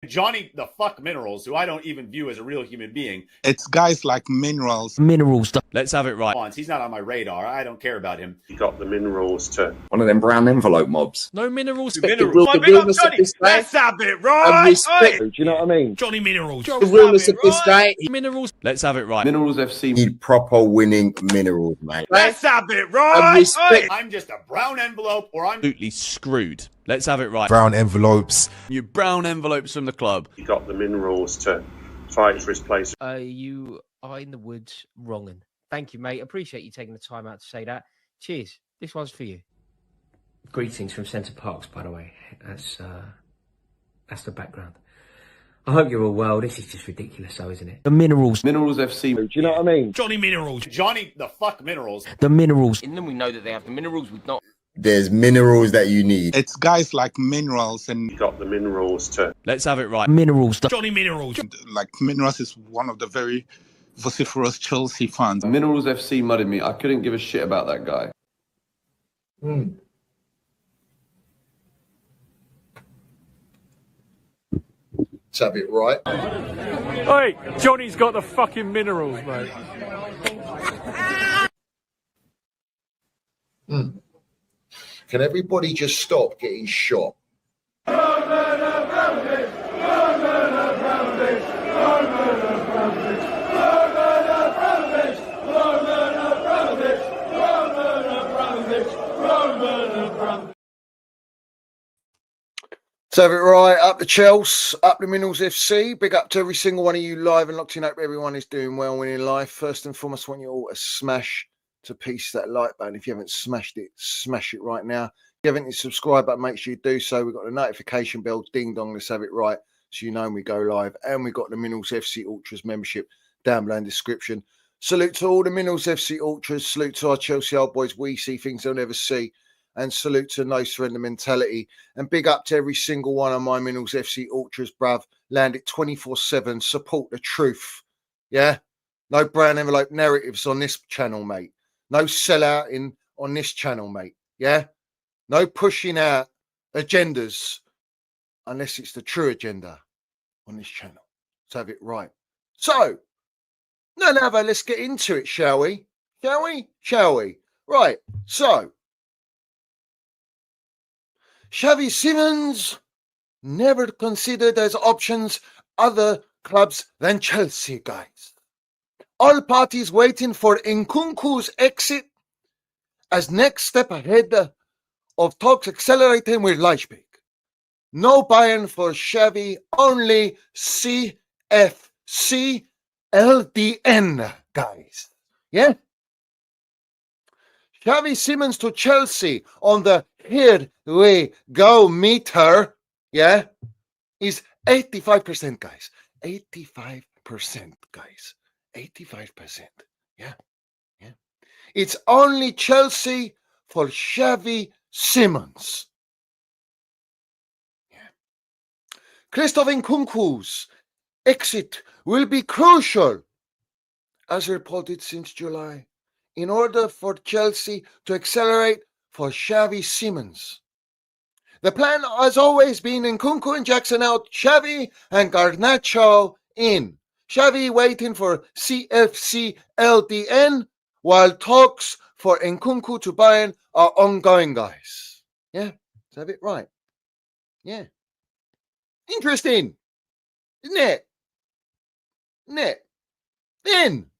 Johnny the fuck Minerals, who I don't even view as a real human being. It's guys like Minerals. Let's have it right. He's not on my radar. I don't care about him. You got the Minerals to one of them brown envelope mobs. No Minerals. Minerals. Big up Johnny. Let's have it right. Do you know what I mean? Johnny Minerals. The realness of this guy. Minerals. Let's have it right. Minerals FC. Need proper winning Minerals, mate. Let's have it right. I'm just a brown envelope, or I'm Absolutely screwed. Let's have it right. Brown envelopes. You brown envelopes from the club. You got the Minerals to fight for his place. You are in the woods wronging. Thank you, mate. Appreciate you taking the time out to say that. Cheers. This one's for you. Greetings from Centre Parks, by the way. That's the background. I hope you're all well. This is just ridiculous, though, isn't it? The Minerals. Minerals FC. Do you know what I mean? Johnny Minerals. Johnny the fuck Minerals. The Minerals. In them, we know that they have the minerals with not. There's minerals that you need. It's guys like Minerals and You got the Minerals to Let's have it right. Minerals. Johnny Minerals. like Minerals is one of the very vociferous Chelsea fans. Minerals FC mudded me. I couldn't give a shit about that guy. Let's have it right. Hey, Johnny's got the fucking minerals, mate. Can everybody just stop getting shot? Let's have it right. Up the Chelsea, up the Minerals FC. Big up to every single one of you live and locked in. Hope everyone is doing well, winning life. First and foremost, I want you all to smash to piece that like button. If you haven't smashed it, smash it right now. If you haven't hit subscribe button, make sure you do so. We've got the notification bell, ding dong. Let's have it right, so you know when we go live. And we've got the Minerals FC Ultras membership down below in the description. Salute to all the Minerals FC Ultras. Salute to our Chelsea old boys. We see things they'll never see. And salute to no surrender mentality. And big up to every single one of my Minerals FC Ultras, bruv. Land it 24/7. Support the truth. Yeah? No brown envelope narratives on this channel, mate. No sellout on this channel, mate. Yeah? No pushing out agendas unless it's the true agenda on this channel. Let's have it right. So, no, let's get into it, shall we? Shall we? Shall we? Right. So, Xavi Simons never considered as options other clubs than Chelsea, guys. All parties waiting for Nkunku's exit as next step ahead of talks accelerating with Leipzig. No buy-in for Xavi, only CFC LDN, guys. Yeah? Xavi Simons to Chelsea on the here we go meter, yeah, is 85%, guys. 85%, guys. 85%. Yeah. Yeah. It's only Chelsea for Xavi Simons. Yeah. Christoph Nkunku's exit will be crucial, as reported since July, in order for Chelsea to accelerate for Xavi Simons. The plan has always been Nkunku and Jackson out, Xavi and Garnacho in. Xavi waiting for CFC LDN, while talks for Nkunku to Bayern are ongoing, guys. Yeah, let's have it right. Yeah. Interesting, isn't it? Isn't it? Then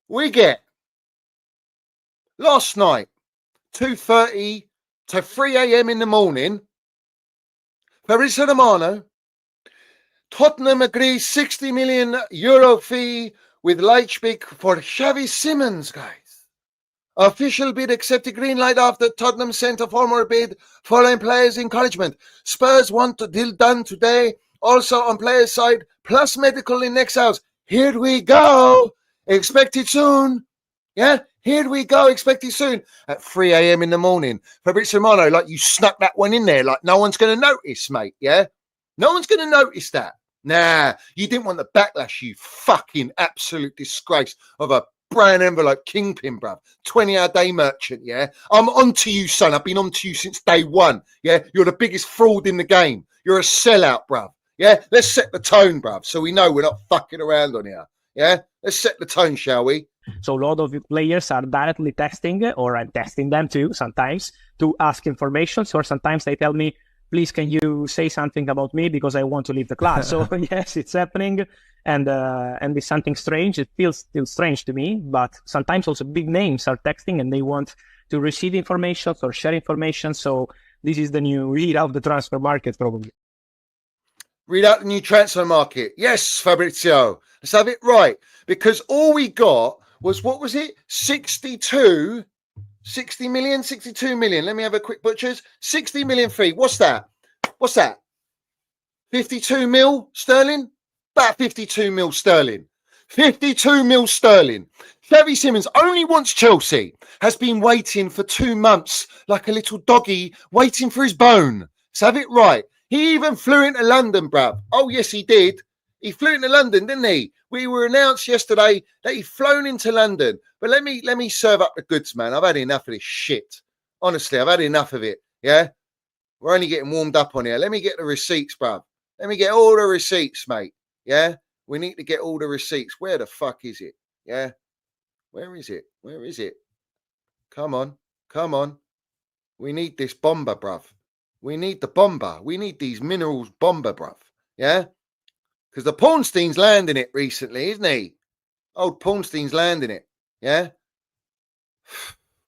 we get last night, 2:30 to 3 a.m. in the morning, Fabrizio Romano, Tottenham agrees €60 million fee with Leipzig for Xavi Simons, guys. Official bid accepted, green light after Tottenham sent a formal bid following players' encouragement. Spurs want the deal done today, also on players' side, plus medical in next hours. Here we go. Expected soon. Yeah, here we go. Expected soon at 3 a.m. in the morning. Fabrizio Romano, like you snuck that one in there. Like no one's going to notice, mate. Yeah, no one's going to notice that. Nah, you didn't want the backlash, you fucking absolute disgrace of a brown envelope kingpin, bruv. 20-hour day merchant, yeah? I'm onto you, son. I've been onto you since day one, yeah? You're the biggest fraud in the game. You're a sellout, bruv. Yeah, let's set the tone, bruv, so we know we're not fucking around on here. Yeah, let's set the tone, shall we? So a lot of players are directly testing, or I'm testing them too sometimes, to ask information. So sometimes they tell me, please, can you say something about me because I want to leave the class? So yes, it's happening, and it's something strange. It feels still strange to me, but sometimes also big names are texting and they want to receive information or share information. So this is the new read of the transfer market, probably. Read out the new transfer market. Yes, Fabrizio. Let's have it right. Because all we got was, what was it? 60 million, 62 million. Let me have a quick butchers. 60 million fee. What's that? 52 mil sterling? About 52 mil sterling. 52 mil sterling. Xavi Simons only wants Chelsea. Has been waiting for 2 months like a little doggy waiting for his bone. Let's have it right. He even flew into London, bruv. Oh, yes, he did. He flew into London, didn't he? We were announced yesterday that he'd flown into London. But let me serve up the goods, man. I've had enough of this shit. Honestly, I've had enough of it. Yeah? We're only getting warmed up on here. Let me get the receipts, bruv. Let me get all the receipts, mate. Yeah? We need to get all the receipts. Where the fuck is it? Yeah? Where is it? Where is it? Come on. Come on. We need this bomber, bruv. We need the bomber. We need these minerals bomber, bruv. Yeah? Because the Pornstein's landing it recently, isn't he? Old Pornstein's landing it. Yeah?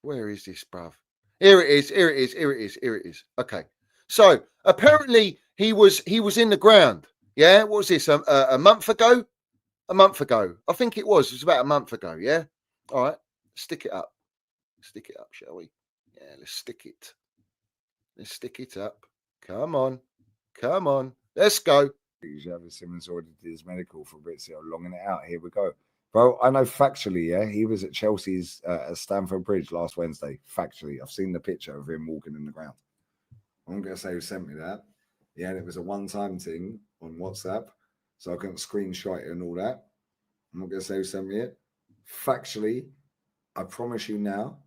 Where is this, bruv? Here it is. Here it is. Here it is. Here it is. Okay. So apparently he was in the ground. Yeah? What was this? A month ago? A month ago. I think it was. It was about a month ago. Yeah? All right. Stick it up. Stick it up, shall we? Yeah, let's stick it. Let's stick it up. Come on. Come on. Let's go. Xavi Simons already did his medical for Fabrizio, longing it out. Here we go. Bro, I know factually, yeah, he was at Chelsea's at Stamford Bridge last Wednesday. Factually, I've seen the picture of him walking in the ground. I'm going to say who sent me that. Yeah, and it was a one-time thing on WhatsApp, so I couldn't screenshot it and all that. I'm not going to say who sent me it. Factually, I promise you now,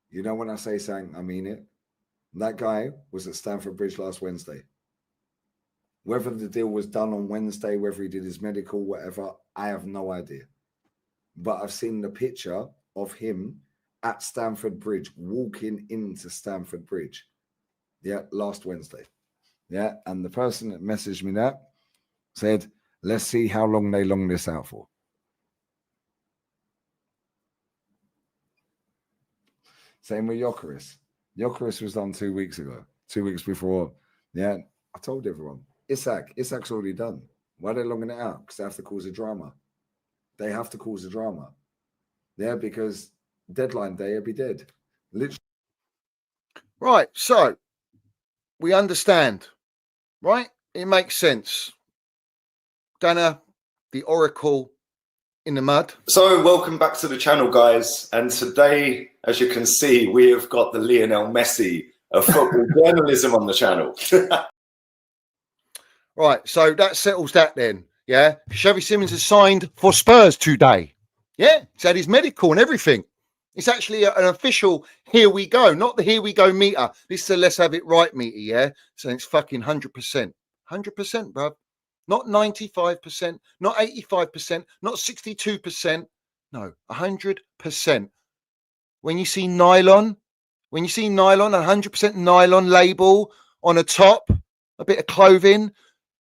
you know when I say something, I mean it. That guy was at Stamford Bridge last Wednesday. Whether the deal was done on Wednesday, whether he did his medical, whatever, I have no idea. But I've seen the picture of him at Stamford Bridge, walking into Stamford Bridge. Yeah, last Wednesday. Yeah, and the person that messaged me that said, let's see how long they long this out for. Same with Gyökeres. Gyökeres was done 2 weeks ago, 2 weeks before. Yeah, I told everyone. Isak's already done. Why are they longing it out? Because they have to cause a drama. They have to cause a drama. Yeah, because deadline day, he'll be dead. Literally. Right, so we understand, right? It makes sense. Dana, the oracle in the mud. So welcome back to the channel, guys. And today, as you can see, we have got the Lionel Messi of football journalism on the channel. Right, so that settles that then. Yeah, Xavi Simons has signed for Spurs today. Yeah, he's had his medical and everything. It's actually an official here we go, not the here we go meter. This is a let's have it right meter, yeah? So it's fucking 100%. 100%, bruv. Not 95%, not 85%, not 62%. No, 100%. When you see nylon, 100% nylon label on a top, a bit of clothing,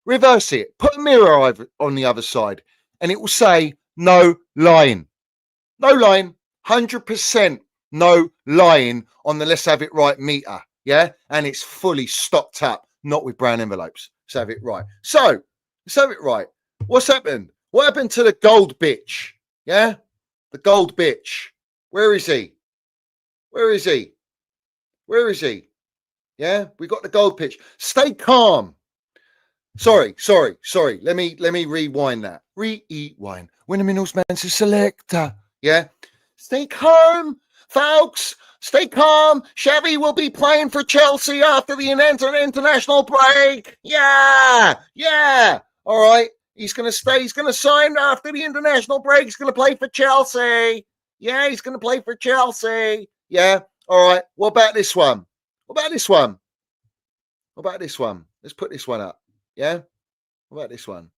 reverse it. Put a mirror on the other side and it will say no lying. No lying. 100% no lying on the let's have it right meter. Yeah. And it's fully stocked up, not with brown envelopes. Let's have it right. So let's have it right. What's happened? What happened to the gold bitch? Yeah. The gold bitch. Where is he? Where is he? Where is he? Yeah. We got the gold pitch. Stay calm. Sorry. Let me rewind that. Rewind. When the minerals man's a selector. Yeah. Stay calm, folks. Stay calm. Xavi will be playing for Chelsea after the international break. Yeah. All right. He's going to stay. He's going to sign after the international break. He's going to play for Chelsea. Yeah, he's going to play for Chelsea. Yeah. All right. What about this one? Let's put this one up. Yeah. What about this one?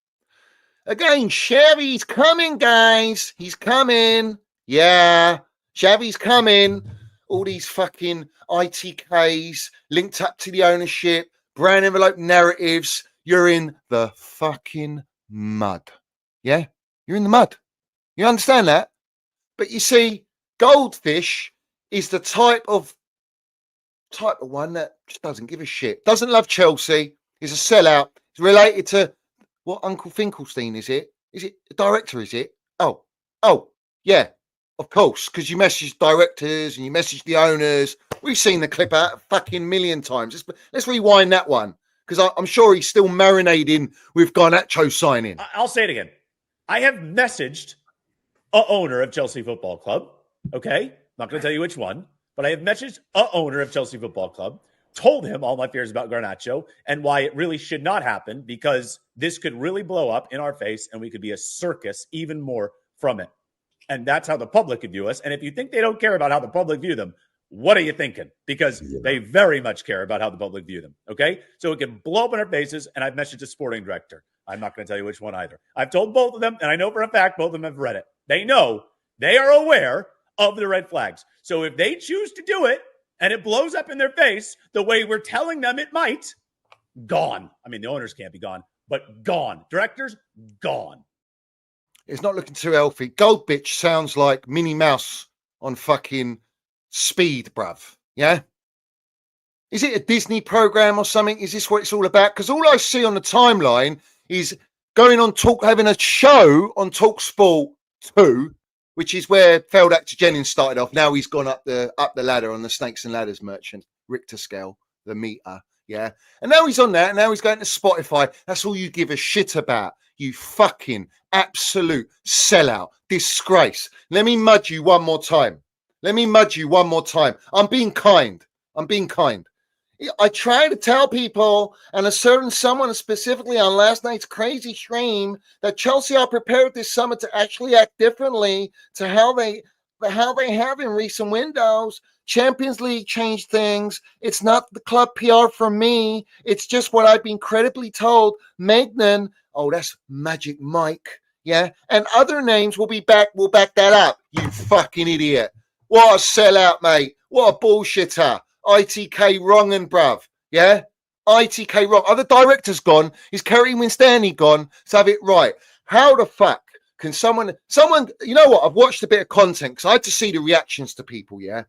Again, Chevy's coming, guys. He's coming. Yeah, Chevy's coming. All these fucking ITKs linked up to the ownership, brown envelope narratives. You're in the fucking mud. Yeah, you're in the mud. You understand that? But you see, Goldfish is the type of one that just doesn't give a shit. Doesn't love Chelsea. Is a sellout. It's related to what Uncle Finkelstein is it? Is it the director? Is it? Oh, yeah, of course. Because you message directors and you message the owners. We've seen the clip out a fucking million times. Let's rewind that one because I'm sure he's still marinating with Garnacho signing. I'll say it again. I have messaged a owner of Chelsea Football Club. Okay, not going to tell you which one, but I have messaged a owner of Chelsea Football Club. Told him all my fears about Garnacho and why it really should not happen because this could really blow up in our face and we could be a circus even more from it. And that's how the public could view us. And if you think they don't care about how the public view them, what are you thinking? Because they very much care about how the public view them. Okay. So it can blow up in our faces. And I've messaged a sporting director. I'm not going to tell you which one either. I've told both of them. And I know for a fact, both of them have read it. They know, they are aware of the red flags. So if they choose to do it, and it blows up in their face the way we're telling them it might, gone. I mean, the owners can't be gone, but gone. Directors, gone. It's not looking too healthy. Gold Bitch sounds like Minnie Mouse on fucking speed, bruv. Yeah? Is it a Disney program or something? Is this what it's all about? Because all I see on the timeline is going on having a show on Talk Sport 2, which is where failed actor Jennings started off. Now he's gone up the ladder on the Snakes and Ladders merchant, Richter scale, the meter, yeah. And now he's on that, and now he's going to Spotify. That's all you give a shit about, you fucking absolute sellout, disgrace. Let me mud you one more time. I'm being kind. I try to tell people, and a certain someone specifically on last night's crazy stream, that Chelsea are prepared this summer to actually act differently to how they have in recent windows. Champions League changed things. It's not the club PR from me. It's just what I've been credibly told. Magnan, oh, that's Magic Mike, yeah, and other names will back that up. You fucking idiot! What a sellout, mate! What a bullshitter! ITK wrong and bruv, yeah? ITK wrong. Are the directors gone? Is Kerry Winstanley gone? So have it right. How the fuck can someone, you know what? I've watched a bit of content because I had to see the reactions to people, yeah?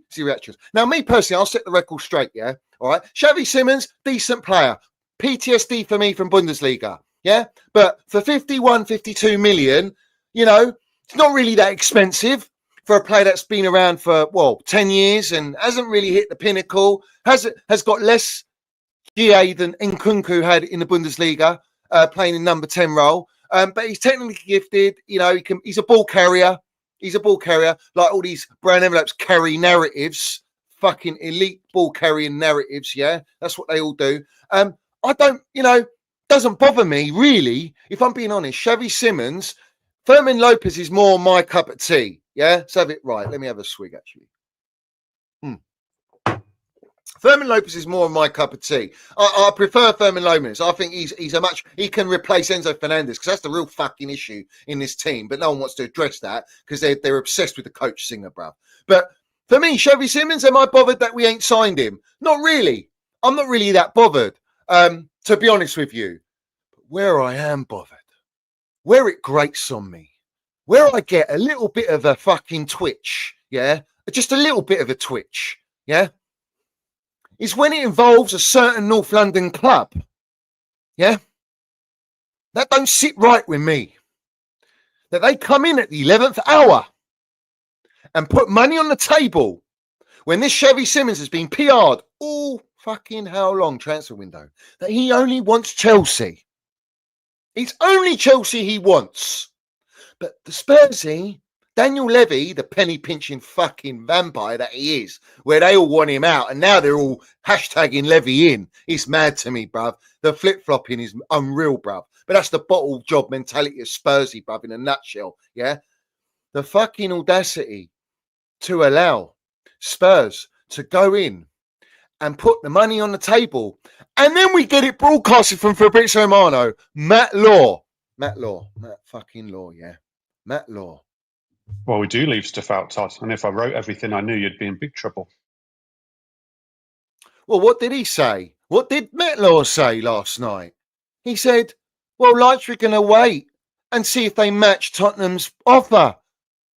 See reactions. Now, me personally, I'll set the record straight, yeah? All right? Xavi Simons, decent player. PTSD for me from Bundesliga, yeah? But for 51, 52 million, you know, it's not really that expensive. For a player that's been around for 10 years and hasn't really hit the pinnacle, has got less GA than Nkunku had in the Bundesliga, playing in number 10 role. But he's technically gifted. You know, he's a ball carrier. Like all these brown envelopes carry narratives, fucking elite ball carrying narratives. Yeah, that's what they all do. I don't, doesn't bother me really. If I'm being honest, Xavi Simons, Fermin Lopez is more my cup of tea. Yeah, let's have it right. Let me have a swig, actually. Fermin Lopez is more of my cup of tea. I prefer Fermin Lopez. I think he can replace Enzo Fernandez because that's the real fucking issue in this team. But no one wants to address that because they're obsessed with the coach singer, bruv. But for me, Xavi Simons, am I bothered that we ain't signed him? Not really. I'm not really that bothered, to be honest with you. But where I am bothered, where it grates on me, where I get a little bit of a fucking twitch, yeah, just a little bit of a twitch, yeah, is when it involves a certain North London club, yeah, that don't sit right with me. That they come in at the 11th hour and put money on the table when this Xavi Simons has been PR'd all fucking how long transfer window, that he only wants Chelsea. It's only Chelsea he wants. But the Spursy, Daniel Levy, the penny pinching fucking vampire that he is, where they all want him out and now they're all hashtagging Levy in. It's mad to me, bruv. The flip-flopping is unreal, bruv. But that's the bottle job mentality of Spursy, bruv, in a nutshell, yeah? The fucking audacity to allow Spurs to go in and put the money on the table. And then we get it broadcasted from Fabrizio Romano. Matt fucking Law, yeah. Matt Law. Well, we do leave stuff out, Todd. And if I wrote everything, I knew you'd be in big trouble. Well, what did he say? What did Matt Law say last night? He said, well, Lights are going to wait and see if they match Tottenham's offer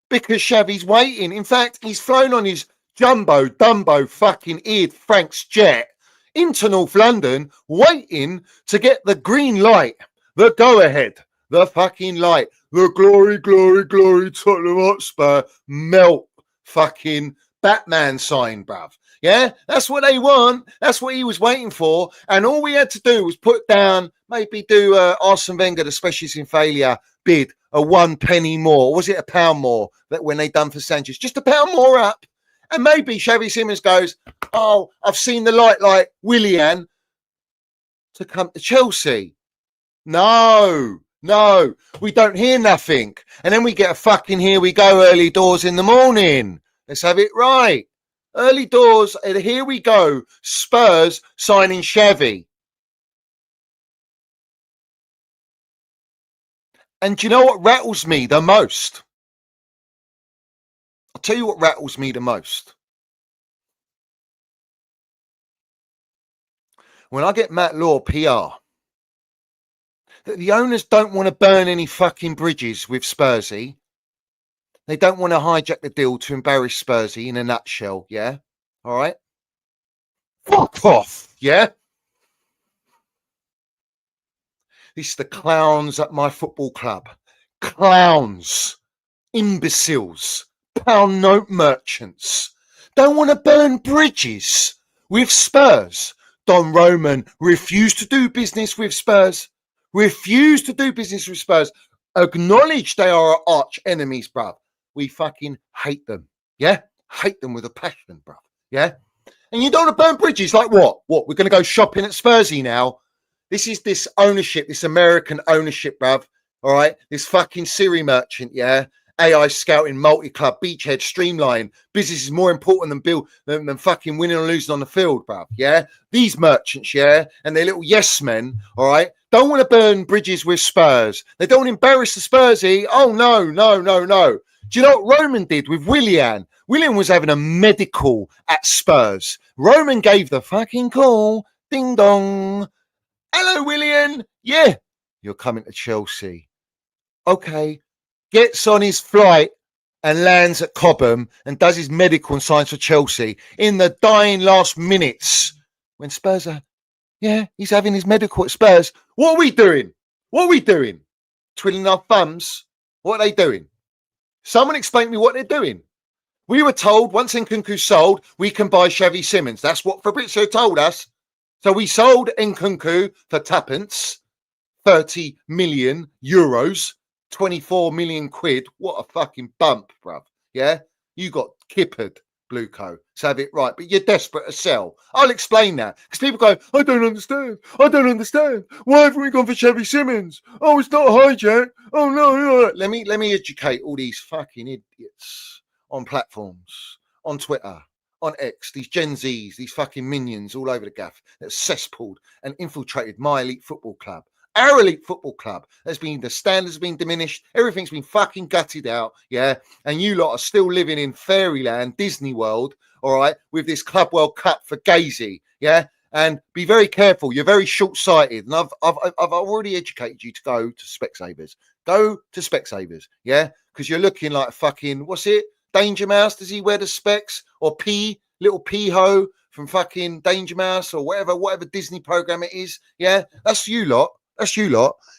because Xavi's waiting. In fact, he's flown on his Dumbo fucking eared Frank's jet into North London, waiting to get the green light, the go-ahead, the fucking light, the glory, Tottenham Hotspur melt fucking Batman sign, bruv. Yeah, that's what they want. That's what he was waiting for. And all we had to do was put down, maybe do Arsene Wenger, the specialist in failure, bid a 1 penny more. Was it £1 more that when they done for Sanchez? Just £1 more up. And maybe Xavi Simons goes, oh, I've seen the light like Willian to come to Chelsea. No, we don't hear nothing. And then we get a fucking here we go early doors in the morning. Let's have it right. Early doors, and here we go. Spurs signing Xavi. And do you know what rattles me the most? I'll tell you what rattles me the most. When I get Matt Law PR, that the owners don't want to burn any fucking bridges with Spursy. They don't want to hijack the deal to embarrass Spursy in a nutshell, yeah? All right? Fuck off, yeah? This is the clowns at my football club. Clowns. Imbeciles. Pound note merchants. Don't want to burn bridges with Spurs. Don Roman refused to do business with Spurs. Refused to do business with Spurs. Acknowledge they are our arch enemies, bruv. We fucking hate them. Yeah? Hate them with a passion, bruv. Yeah? And you don't want to burn bridges like what? What? We're going to go shopping at Spursy now? This is this ownership, this American ownership, bruv. All right? This fucking Siri merchant, yeah? AI scouting, multi-club, beachhead, streamline. Business is more important than fucking winning or losing on the field, bruv. Yeah? These merchants, yeah? And their little yes men, all right? Don't want to burn bridges with Spurs. They don't embarrass the Spursy. Oh, no. Do you know what Roman did with Willian? Willian was having a medical at Spurs. Roman gave the fucking call. Ding dong. Hello, Willian. Yeah, you're coming to Chelsea. Okay. Gets on his flight and lands at Cobham and does his medical and signs for Chelsea in the dying last minutes when Spurs are, yeah, he's having his medical at Spurs. What are we doing? Twiddling our thumbs? What are they doing? Someone explain to me what they're doing. We were told once Nkunku sold, we can buy Xavi Simons. That's what Fabrizio told us. So we sold Nkunku for tuppence, 30 million euros, 24 million quid. What a fucking bump, bruv. Yeah? You got kippered, Blueco. So have it right. But you're desperate to sell. I'll explain that. Because people go, I don't understand. Why haven't we gone for Xavi Simons? Oh, it's not a hijack. Oh, no. Let me educate all these fucking idiots on platforms, on Twitter, on X, these Gen Zs, these fucking minions all over the gaff that cesspooled and infiltrated my elite football club. Our elite football club has been, the standards have been diminished. Everything's been fucking gutted out. Yeah. And you lot are still living in fairyland, Disney World. All right. With this Club World Cup for Gazy. Yeah. And be very careful. You're very short-sighted. And I've already educated you to go to Specsavers. Go to Specsavers. Yeah. Because you're looking like fucking, what's it? Danger Mouse. Does he wear the specs? Or little P-ho from fucking Danger Mouse or whatever Disney program it is. Yeah. That's you lot.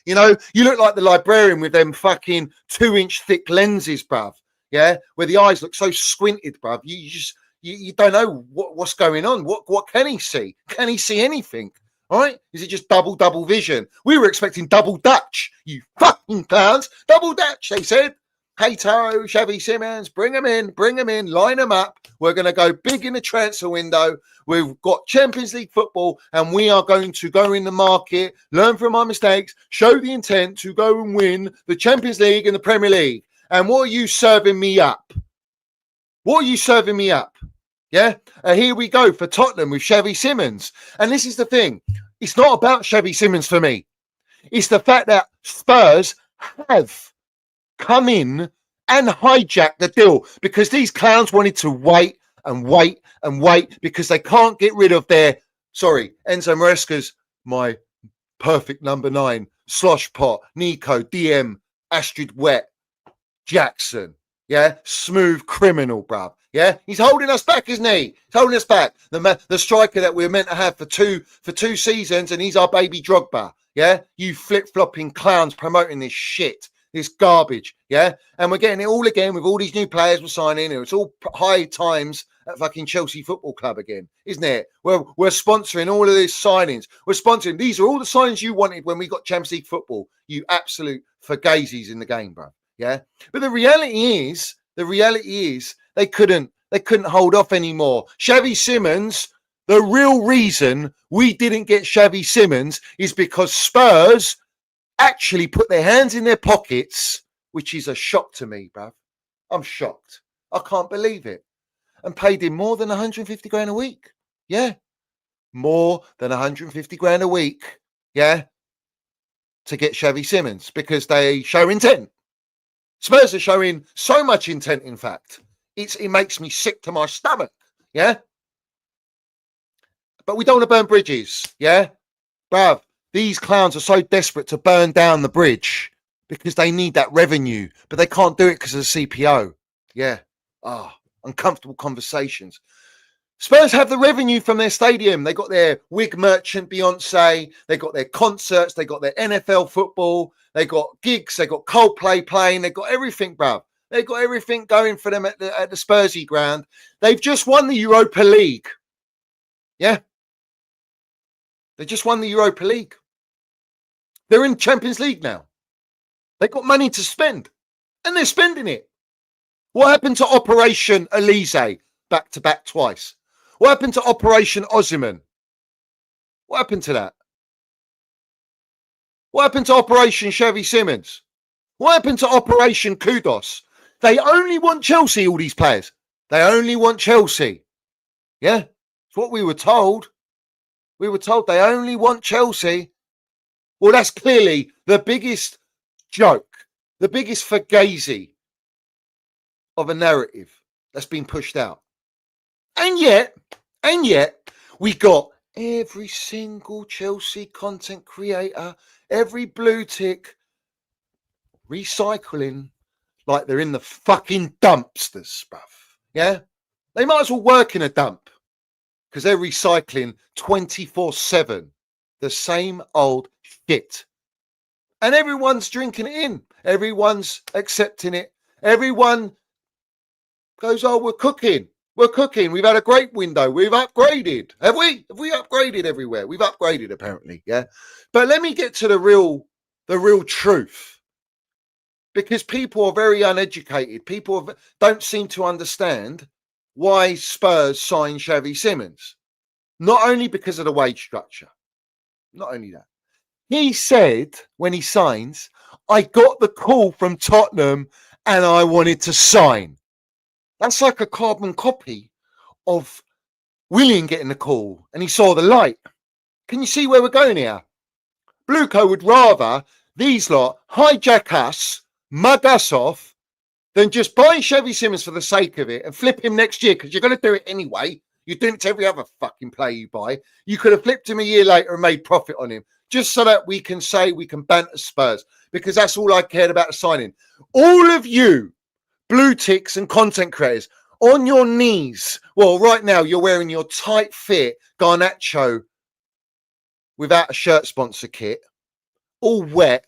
You know, you look like the librarian with them fucking 2-inch thick lenses, bruv. Yeah, where the eyes look so squinted, bruv. You don't know what's going on. What can he see? Can he see anything? All right? Is it just double vision? We were expecting double Dutch. You fucking clowns. Double Dutch, they said. Hey, Taro, Xavi Simons, bring them in, line them up. We're going to go big in the transfer window. We've got Champions League football, and we are going to go in the market, learn from our mistakes, show the intent to go and win the Champions League and the Premier League. And what are you serving me up? Yeah, here we go for Tottenham with Chevy Simmons. And this is the thing. It's not about Chevy Simmons for me. It's the fact that Spurs have come in and hijacked the deal because these clowns wanted to wait and wait and wait because they can't get rid of their, Enzo Maresca's my perfect number 9, Slosh Pot, Nico, DM, Astrid Wet, Jackson. Yeah, smooth criminal, bruv. Yeah, he's holding us back, isn't he? He's holding us back. The striker that we were meant to have for two seasons, and he's our baby Drogba. Yeah, you flip-flopping clowns promoting this shit, this garbage. Yeah, and we're getting it all again with all these new players we're signing. It's all high times at fucking Chelsea Football Club again, isn't it? We're sponsoring all of these signings. We're sponsoring. These are all the signings you wanted when we got Champions League football. You absolute fugazis in the game, bro. Yeah, but the reality is they couldn't hold off anymore. Chevy Simmons, the real reason we didn't get Chevy Simmons is because Spurs actually put their hands in their pockets, which is a shock to me, bruv. I'm shocked. I can't believe it. And paid him more than 150 grand a week. Yeah, more than 150 grand a week. Yeah, to get Chevy Simmons because they show intent. Spurs are showing so much intent, in fact. It makes me sick to my stomach, yeah? But we don't want to burn bridges, yeah? Bruv, these clowns are so desperate to burn down the bridge because they need that revenue, but they can't do it because of the CPO. Yeah. Uncomfortable conversations. Spurs have the revenue from their stadium. They got their wig merchant Beyonce. They got their concerts. They got their NFL football. They got gigs. They got Coldplay playing. They got everything, bruv. They got everything going for them at the Spursy ground. They've just won the Europa League. Yeah. They just won the Europa League. They're in Champions League now. They got money to spend. And they're spending it. What happened to Operation Elise back-to-back twice? What happened to Operation Ozyman? What happened to that? What happened to Operation Chevy Simmons? What happened to Operation Kudos? They only want Chelsea, all these players. They only want Chelsea. Yeah, it's what we were told. We were told they only want Chelsea. Well, that's clearly the biggest joke, the biggest fugazi of a narrative that's been pushed out. And yet, we got every single Chelsea content creator, every blue tick recycling like they're in the fucking dumpsters, bruv. Yeah? They might as well work in a dump because they're recycling 24/7 the same old shit. And everyone's drinking it in. Everyone's accepting it. Everyone goes, oh, we're cooking. We're cooking. We've had a great window. We've upgraded. Have we? Have we upgraded everywhere? We've upgraded, apparently. Yeah. But let me get to the real truth. Because people are very uneducated. People don't seem to understand why Spurs signed Xavi Simmons. Not only because of the wage structure. Not only that. He said when he signs, I got the call from Tottenham and I wanted to sign. That's like a carbon copy of William getting the call and he saw the light. Can you see where we're going here? Bluco would rather these lot hijack us, mug us off, than just buy Chevy Simmons for the sake of it and flip him next year because you're going to do it anyway. You're doing it to every other fucking player you buy. You could have flipped him a year later and made profit on him just so that we can say we can banter Spurs because that's all I cared about the signing. All of you blue ticks and content creators on your knees. Well, right now you're wearing your tight fit Garnacho without a shirt sponsor kit, all wet,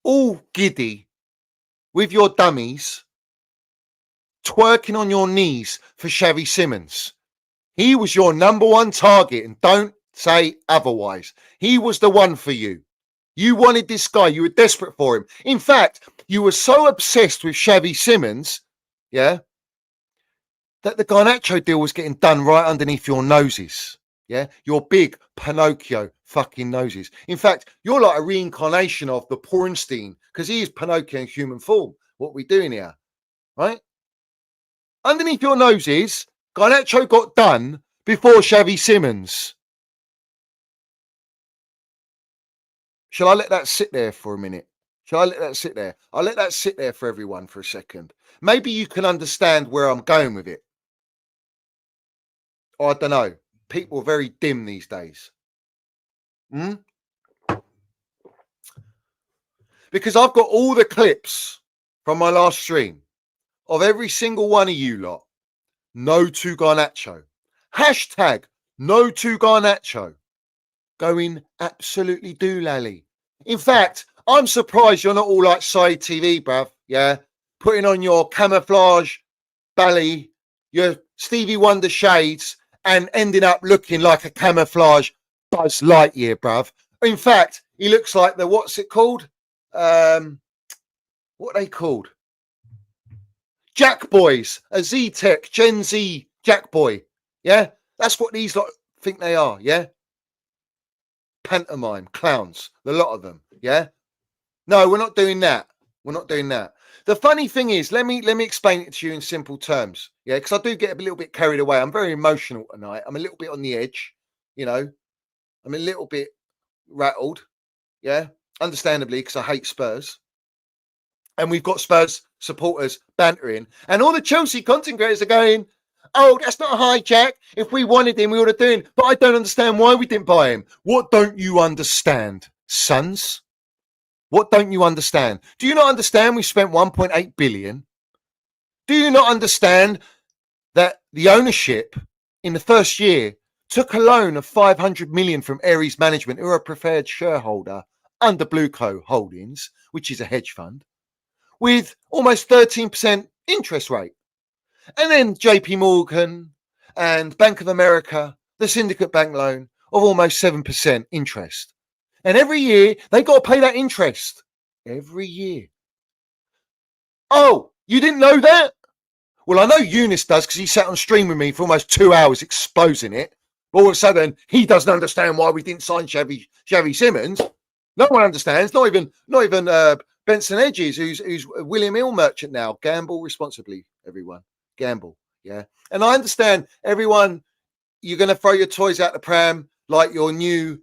all giddy with your dummies, twerking on your knees for Chevy Simmons. He was your number one target and don't say otherwise. He was the one for you. You wanted this guy. You were desperate for him. In fact, you were so obsessed with Xavi Simmons, yeah, that the Garnacho deal was getting done right underneath your noses, yeah, your big Pinocchio fucking noses. In fact, you're like a reincarnation of the Pornstein because he is Pinocchio in human form. What are we doing here, right? Underneath your noses, Garnacho got done before Xavi Simons. Shall I let that sit there for a minute? Shall I let that sit there? I'll let that sit there for everyone for a second. Maybe you can understand where I'm going with it. I don't know. People are very dim these days. Because I've got all the clips from my last stream of every single one of you lot. No to Garnacho. Hashtag no to Garnacho. Going absolutely doolally. In fact, I'm surprised you're not all like Side TV, bruv. Yeah. Putting on your camouflage belly, your Stevie Wonder shades, and ending up looking like a camouflage Buzz Lightyear, bruv. In fact, he looks like the, what's it called? What are they called? Jack Boys, a Z-Tech, Gen Z Jack Boy. Yeah, that's what these lot think they are. Yeah, pantomime clowns, a lot of them. Yeah, no, we're not doing that. We're not doing that. The funny thing is, let me explain it to you in simple terms. Yeah, because I do get a little bit carried away. I'm very emotional tonight. I'm a little bit on the edge. You know, I'm a little bit rattled. Yeah, understandably, because I hate Spurs. And we've got Spurs supporters bantering. And all the Chelsea content creators are going, oh, that's not a hijack. If we wanted him, we would have done it. But I don't understand why we didn't buy him. What don't you understand, sons? What don't you understand? Do you not understand we spent 1.8 billion? Do you not understand that the ownership in the first year took a loan of 500 million from Ares Management, who are a preferred shareholder under Blueco Holdings, which is a hedge fund, with almost 13% interest rate. And then JP Morgan and Bank of America, the syndicate bank loan of almost 7% interest. And every year they got to pay that interest. Every year. Oh, you didn't know that? Well, I know Eunice does because he sat on stream with me for almost 2 hours exposing it. But all of a sudden, he doesn't understand why we didn't sign Xavi Simons. No one understands. Not even Benson Edges, who's William Hill merchant now. Gamble responsibly, everyone. Gamble, yeah. And I understand, everyone, you're going to throw your toys out the pram like your new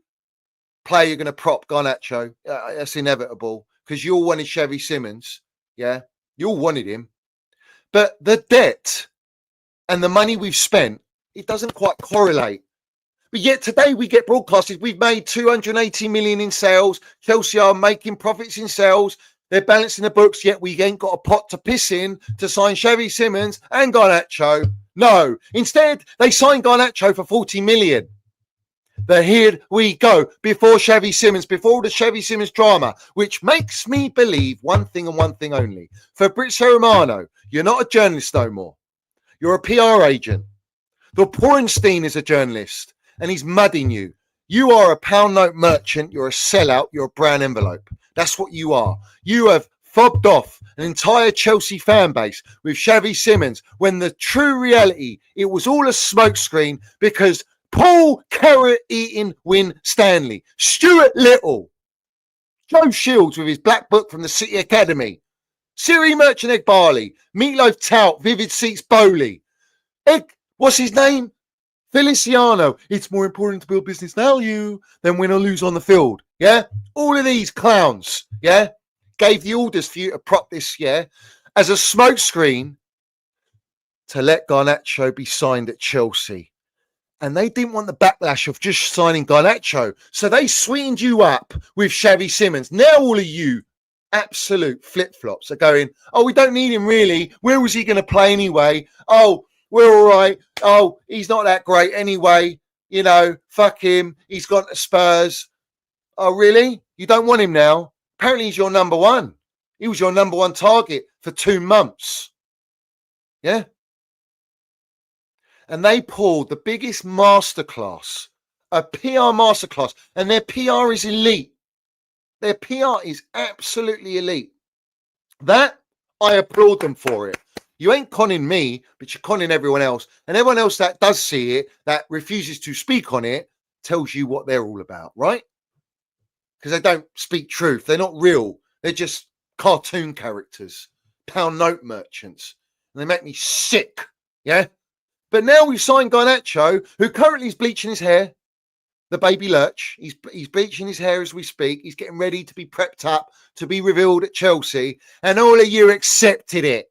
player you're going to prop Garnacho. That's inevitable because you all wanted Xavi Simons, yeah. You all wanted him. But the debt and the money we've spent, it doesn't quite correlate. But yet today we get broadcasted. We've made 280 million in sales. Chelsea are making profits in sales. They're balancing the books, yet we ain't got a pot to piss in to sign Xavi Simons and Garnacho. No. Instead, they signed Garnacho for 40 million. But here we go. Before Xavi Simons, before the Xavi Simons drama, which makes me believe one thing and one thing only. Fabrizio Romano, you're not a journalist no more. You're a PR agent. The Pornstein is a journalist, and he's mudding you. You are a pound note merchant. You're a sellout. You're a brown envelope. That's what you are. You have fobbed off an entire Chelsea fan base with Xavi Simons when the true reality, it was all a smokescreen because Paul carrot-eating Win Stanley, Stuart Little, Joe Shields with his black book from the City Academy, Siri Merchant Egg Barley, Meatloaf Tout, Vivid Seats Bowley, what's his name? Feliciano. It's more important to build business value than win or lose on the field. Yeah? All of these clowns, yeah, gave the orders for you to prop this, yeah, as a smokescreen to let Garnacho be signed at Chelsea. And they didn't want the backlash of just signing Garnacho. So they sweetened you up with Xavi Simons. Now all of you absolute flip-flops are going, oh, we don't need him really. Where was he going to play anyway? Oh, we're all right. Oh, he's not that great anyway. You know, fuck him. He's gone to Spurs. Oh, really? You don't want him now? Apparently he's your number one. He was your number one target for 2 months. Yeah? And they pulled the biggest masterclass, a PR masterclass, and their PR is elite. Their PR is absolutely elite. That, I applaud them for it. You ain't conning me, but you're conning everyone else. And everyone else that does see it, that refuses to speak on it, tells you what they're all about, right? Because they don't speak truth. They're not real. They're just cartoon characters, pound note merchants. And they make me sick, yeah? But now we've signed Garnacho, who currently is bleaching his hair. The baby lurch. He's bleaching his hair as we speak. He's getting ready to be prepped up to be revealed at Chelsea. And all of you accepted it.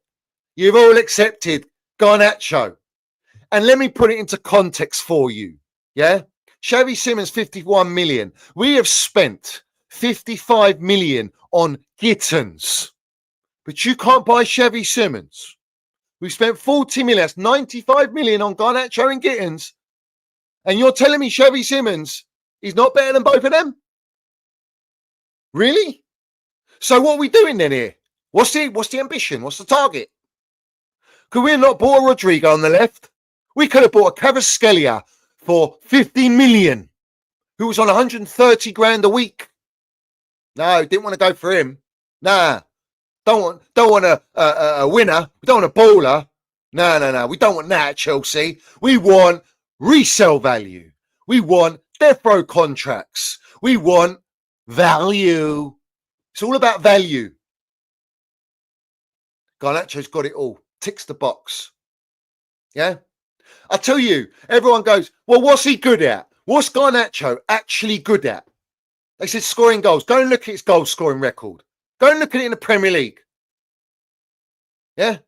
You've all accepted Garnacho. And let me put it into context for you. Yeah? Xavi Simons, 51 million. We have spent 55 million on Gittins. But you can't buy Xavi Simons. We've spent 40 million. That's 95 million on Garnacho and Gittins. And you're telling me Xavi Simons is not better than both of them? Really? So what are we doing then here? What's the ambition? What's the target? Could we have not bought a Rodrigo on the left? We could have bought a Kvaratskhelia for 15 million, who was on 130 grand a week. No, didn't want to go for him. Nah, don't want a winner. We don't want a baller. No. We don't want that at Chelsea. We want resale value. We want death row contracts. We want value. It's all about value. Garnacho's got it all. Ticks the box. Yeah? I tell you, everyone goes, well, what's he good at? What's Garnacho actually good at? They said scoring goals. Go and look at his goal scoring record. Go and look at it in the Premier League. Yeah?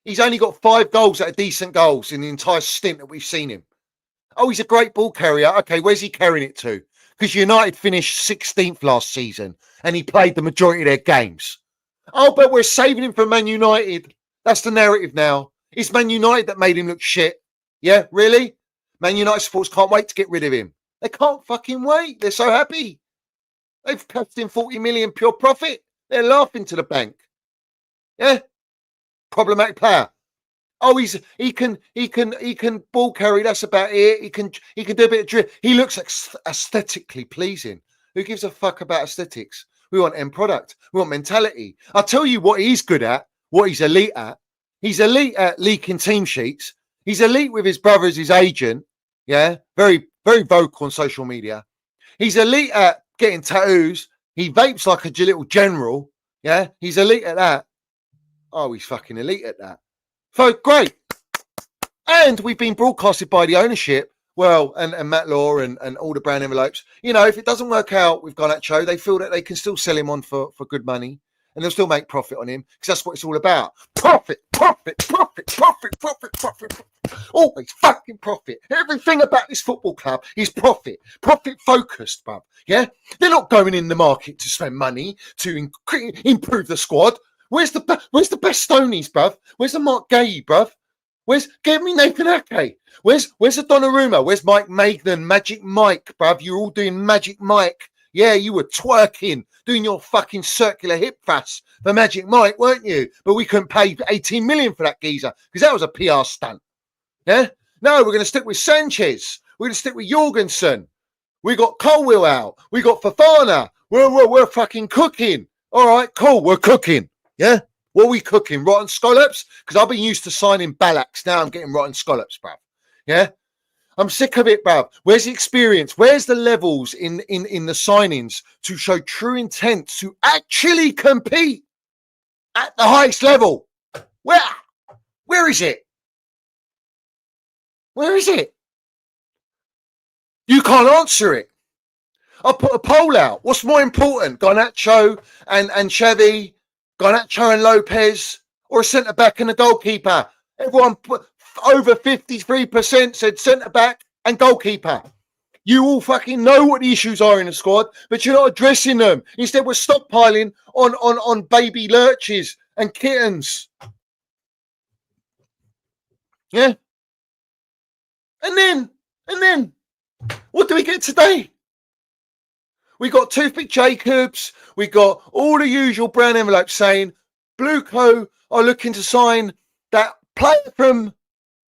He's only got 5 goals that are decent goals in the entire stint that we've seen him. Oh, he's a great ball carrier. Okay, where's he carrying it to? Because United finished 16th last season and he played the majority of their games. Oh, but we're saving him for Man United. That's the narrative now. It's Man United that made him look shit. Yeah, really? Man United supporters can't wait to get rid of him. They can't fucking wait. They're so happy. They've cashed in 40 million pure profit. They're laughing to the bank. Yeah? Problematic player. Oh, he can ball carry. That's about it. He can do a bit of dribble. He looks aesthetically pleasing. Who gives a fuck about aesthetics? We want end product. We want mentality. I'll tell you what he's good at, what he's elite at. He's elite at leaking team sheets. He's elite with his brother as his agent. Yeah, very, very vocal on social media. He's elite at getting tattoos. He vapes like a little general. Yeah, he's elite at that. Oh, he's fucking elite at that. So great. And we've been broadcasted by the ownership. Well, and Matt Law and all the brand envelopes. You know, if it doesn't work out with Garnacho, they feel that they can still sell him on for good money. And they'll still make profit on him because that's what it's all about. Profit. Always fucking profit. Everything about this football club is profit. Profit focused, bruv. Yeah? They're not going in the market to spend money to improve the squad. Where's the best Stonies, bruv? Where's the Mark Gay, bruv? Give me Nathan Ake. Where's the Donnarumma? Where's Mike Magnan? Magic Mike, bruv? You're all doing Magic Mike. Yeah, you were twerking, doing your fucking circular hip thrust for Magic Mike, weren't you? But we couldn't pay 18 million for that geezer because that was a PR stunt. Yeah? No, we're going to stick with Sanchez. We're going to stick with Jorgensen. We got Colwill out. We got Fofana. We're fucking cooking. All right, cool. We're cooking. Yeah? What are we cooking? Rotten scallops? Because I've been used to signing Ballacks. Now I'm getting rotten scallops, bruv. Yeah? I'm sick of it, bruv. Where's the experience? Where's the levels in the signings to show true intent to actually compete at the highest level? Where is it? Where is it? You can't answer it. I'll put a poll out. What's more important, Garnacho and Xavi, Garnacho and Lopez, or a centre-back and a goalkeeper? Everyone put over 53% said centre-back and goalkeeper. You all fucking know what the issues are in the squad, but you're not addressing them. Instead, we're stockpiling on baby lurches and kittens. Yeah? And then, what do we get today? We got Toothpick Jacobs. We got all the usual brown envelopes saying Blueco are looking to sign that player from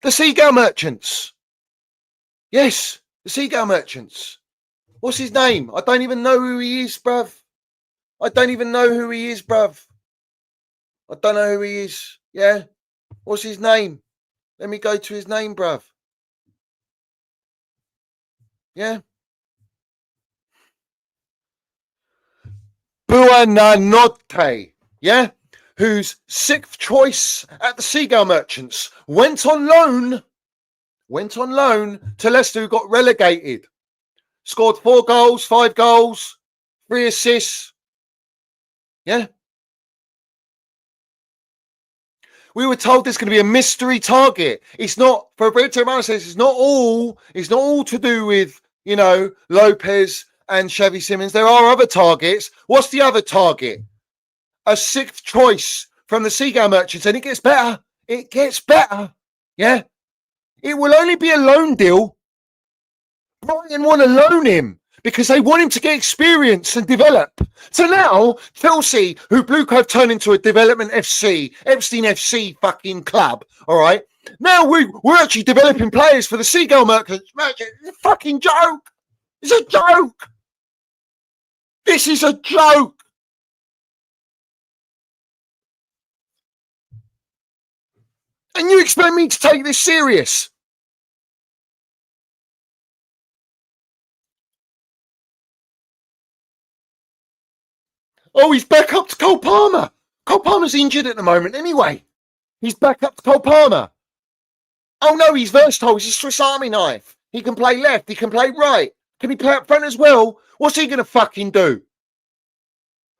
the Seagull Merchants. Yes, the Seagull Merchants. What's his name? I don't even know who he is, bruv. I don't know who he is. Yeah? What's his name? Let me go to his name, bruv. Yeah? Buonanotte. Yeah? Whose 6th choice at the Seagull Merchants went on loan went on loan to Leicester, who got relegated. Scored 4 goals, 5 goals, 3 assists. Yeah. We were told there's going to be a mystery target. It's not, Fabrizio Romano says, it's not all to do with, you know, Lopez and Xavi Simons. There are other targets. What's the other target? A 6th choice from the Seagull Merchants, and it gets better. It gets better. Yeah. It will only be a loan deal. Brighton want to loan him because they want him to get experience and develop. So now, Chelsea, who Blue Cove turned into a development FC, Epstein FC fucking club, all right? Now we're actually developing players for the Seagull Merchants. It's a fucking joke. It's a joke. This is a joke. And you expect me to take this serious? Oh, he's back up to Cole Palmer. Cole Palmer's injured at the moment anyway. He's back up to Cole Palmer. Oh no, he's versatile. He's a Swiss Army knife. He can play left. He can play right. Can he play up front as well? What's he going to fucking do?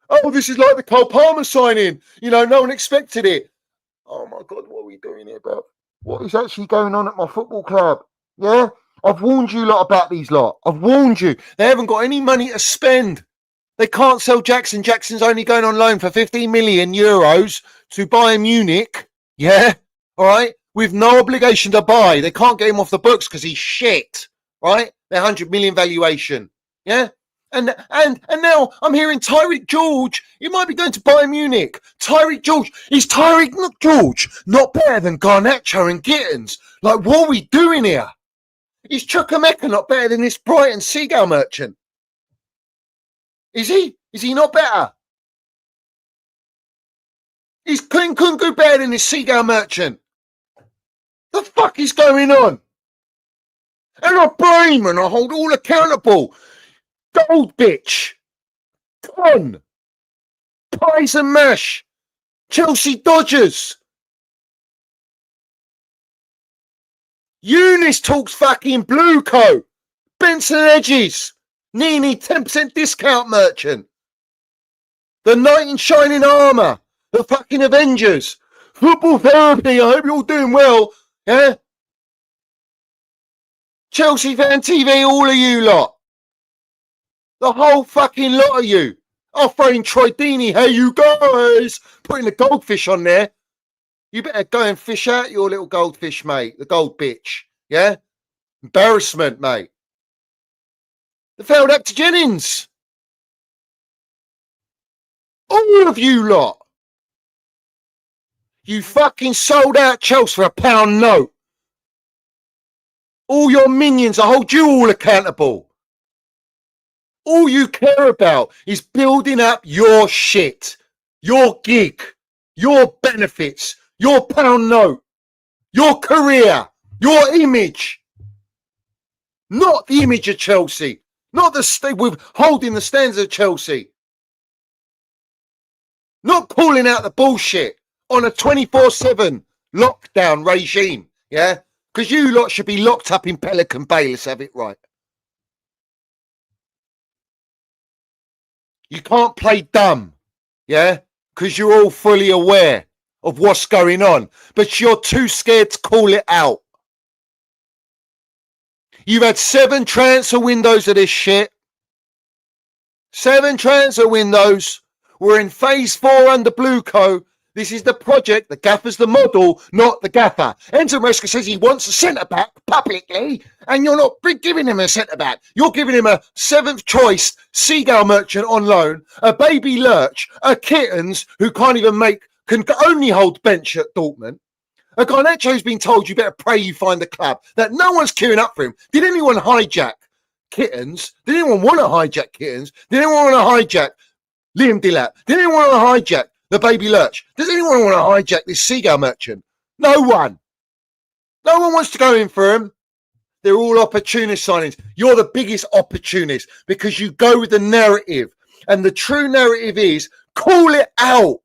Oh, this is like the Cole Palmer signing. You know, no one expected it. Oh my God, what are we doing here, bro? What is actually going on at my football club? Yeah? I've warned you lot about these lot. I've warned you. They haven't got any money to spend. They can't sell Jackson. Jackson's only going on loan for 15 million euros to Bayern Munich. Yeah? All right? With no obligation to buy. They can't get him off the books because he's shit. Right? They're 100 million valuation. Yeah? And now I'm hearing Tyreek George. He might be going to Bayern Munich. Tyreek George. Is Tyreek George not better than Garnacho and Gittins? Like, what are we doing here? Is Chukwuemeka not better than this Brighton Seagull Merchant? Is he? Is he not better? Is Kunku better than this Seagull Merchant? The fuck is going on? And I blame and I hold all accountable. Gold bitch. Con. Pies and mash. Chelsea Dodgers. Eunice talks fucking Blue Coat. Benson Edges. Nini 10% discount merchant. The knight in shining armour. The fucking Avengers. Football therapy. I hope you're all doing well. Yeah? Chelsea Fan TV, all of you lot. The whole fucking lot of you. I'll throw in Troy Deeney. Hey, you guys. Putting the goldfish on there. You better go and fish out your little goldfish, mate. The gold bitch. Yeah? Embarrassment, mate. The failed actor Jennings. All of you lot. You fucking sold out Chelsea for £1 note. All your minions, I hold you all accountable. All you care about is building up your shit, your gig, your benefits, your £1 note, your career, your image. Not the image of Chelsea. Not the with holding the standards of Chelsea. Not calling out the bullshit on a 24/7 lockdown regime. Yeah? Because you lot should be locked up in Pelican Bay. Let's have it right. You can't play dumb. Yeah? Because you're all fully aware of what's going on. But you're too scared to call it out. You've had 7 transfer windows of this shit. 7 transfer windows. We're in phase 4 under Blue Co. This is the project. The gaffer's the model, not the gaffer. Enzo Maresca says he wants a centre-back publicly, and you're not giving him a centre-back. You're giving him a 7th choice Seagull Merchant on loan, a baby Lurch, a Kittens who can't even can only hold bench at Dortmund. A Garnacho's been told you better pray you find the club, that no one's queuing up for him. Did anyone hijack Kittens? Did anyone want to hijack Kittens? Did anyone want to hijack Liam Delap? Did anyone want to hijack the baby Lurch? Does anyone want to hijack this Seagull Merchant? No one. No one wants to go in for him. They're all opportunist signings. You're the biggest opportunist because you go with the narrative. And the true narrative is call it out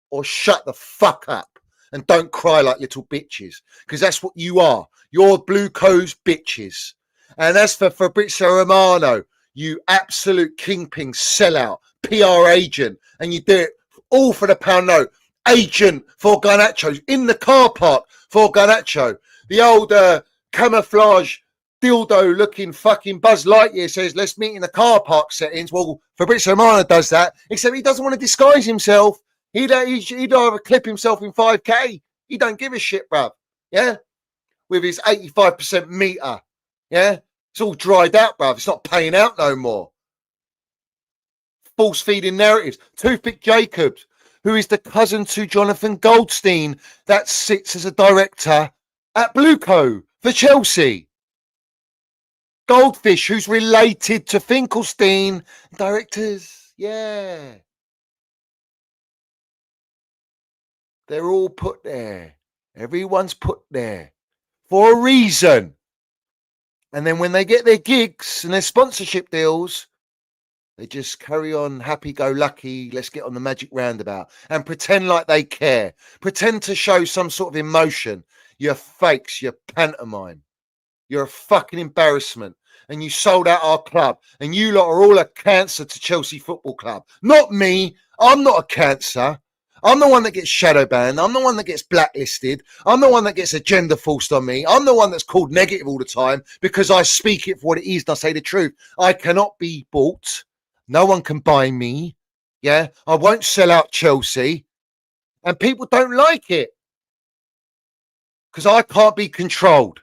or shut the fuck up. and don't cry like little bitches, because that's what you are. You're Blueco's bitches. And as for Fabrizio Romano, you absolute kingpin sellout, PR agent, and you do it all for the pound note. Agent for Garnacho in the car park for Garnacho. The old camouflage dildo looking fucking Buzz Lightyear says, let's meet in the car park settings. Well, Fabrizio Romano does that, except he doesn't want to disguise himself. He'd either clip himself in 5K. He don't give a shit, bruv. Yeah? With his 85% meter. Yeah? It's all dried out, bruv. It's not paying out no more. False feeding narratives. Toothpick Jacobs, who is the cousin to Jonathan Goldstein, that sits as a director at Blueco for Chelsea. Goldfish, who's related to Finkelstein. Directors, yeah. They're all put there. Everyone's put there for a reason. And then when they get their gigs and their sponsorship deals, they just carry on happy-go-lucky, let's get on the magic roundabout and pretend like they care. Pretend to show some sort of emotion. You're fakes, you're pantomime. You're a fucking embarrassment. And you sold out our club. And you lot are all a cancer to Chelsea Football Club. Not me. I'm not a cancer. I'm the one that gets shadow banned. I'm the one that gets blacklisted. I'm the one that gets agenda forced on me. I'm the one that's called negative all the time because I speak it for what it is and I say the truth. I cannot be bought. No one can buy me. Yeah, I won't sell out Chelsea. And people don't like it because I can't be controlled.